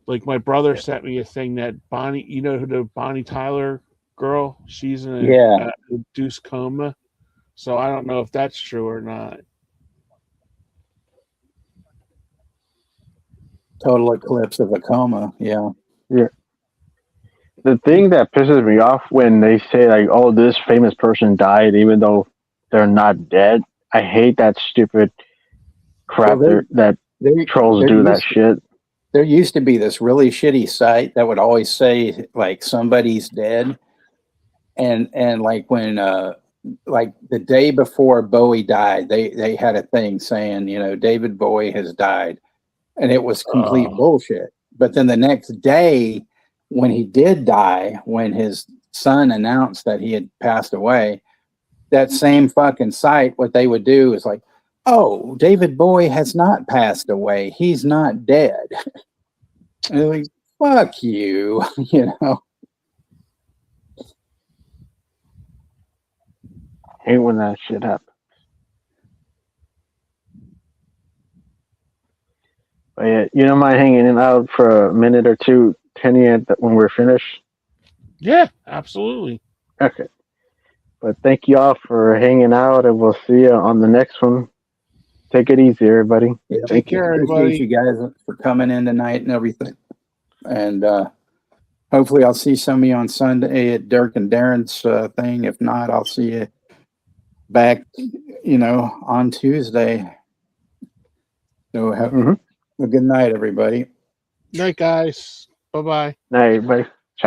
Like my brother Yeah. sent me a thing that Bonnie, who the Bonnie Tyler girl, she's in Yeah, a induced coma. So I don't know if that's true or not. total eclipse of a coma. Yeah. Yeah. The thing that pisses me off when they say like, "Oh, this famous person died," even though they're not dead. I hate that stupid Well, crap that there, trolls there do that used shit. there used to be this really shitty site that would always say like somebody's dead, and like when like the day before Bowie died, they had a thing saying David Bowie has died, and it was complete Oh, bullshit. But then the next day, when he did die, when his son announced that he had passed away, that same fucking site, what they would do is like, oh, David Bowie has not passed away. He's not dead. And they're like, fuck you, you know. hate when that shit happens. But yeah, you don't mind hanging out for a minute or two, Kenny, when we're finished? Yeah, absolutely. Okay. But thank you all for hanging out, and we'll see you on the next one. Take it easy, everybody. Yeah, Take Thank you. care, appreciate everybody. you guys for coming in tonight and everything. And hopefully I'll see some of you on Sunday at Dirk and Darren's thing. If not, I'll see you back, on Tuesday. So have Mm-hmm. a good night, everybody. Night, guys. Bye bye. Night, everybody.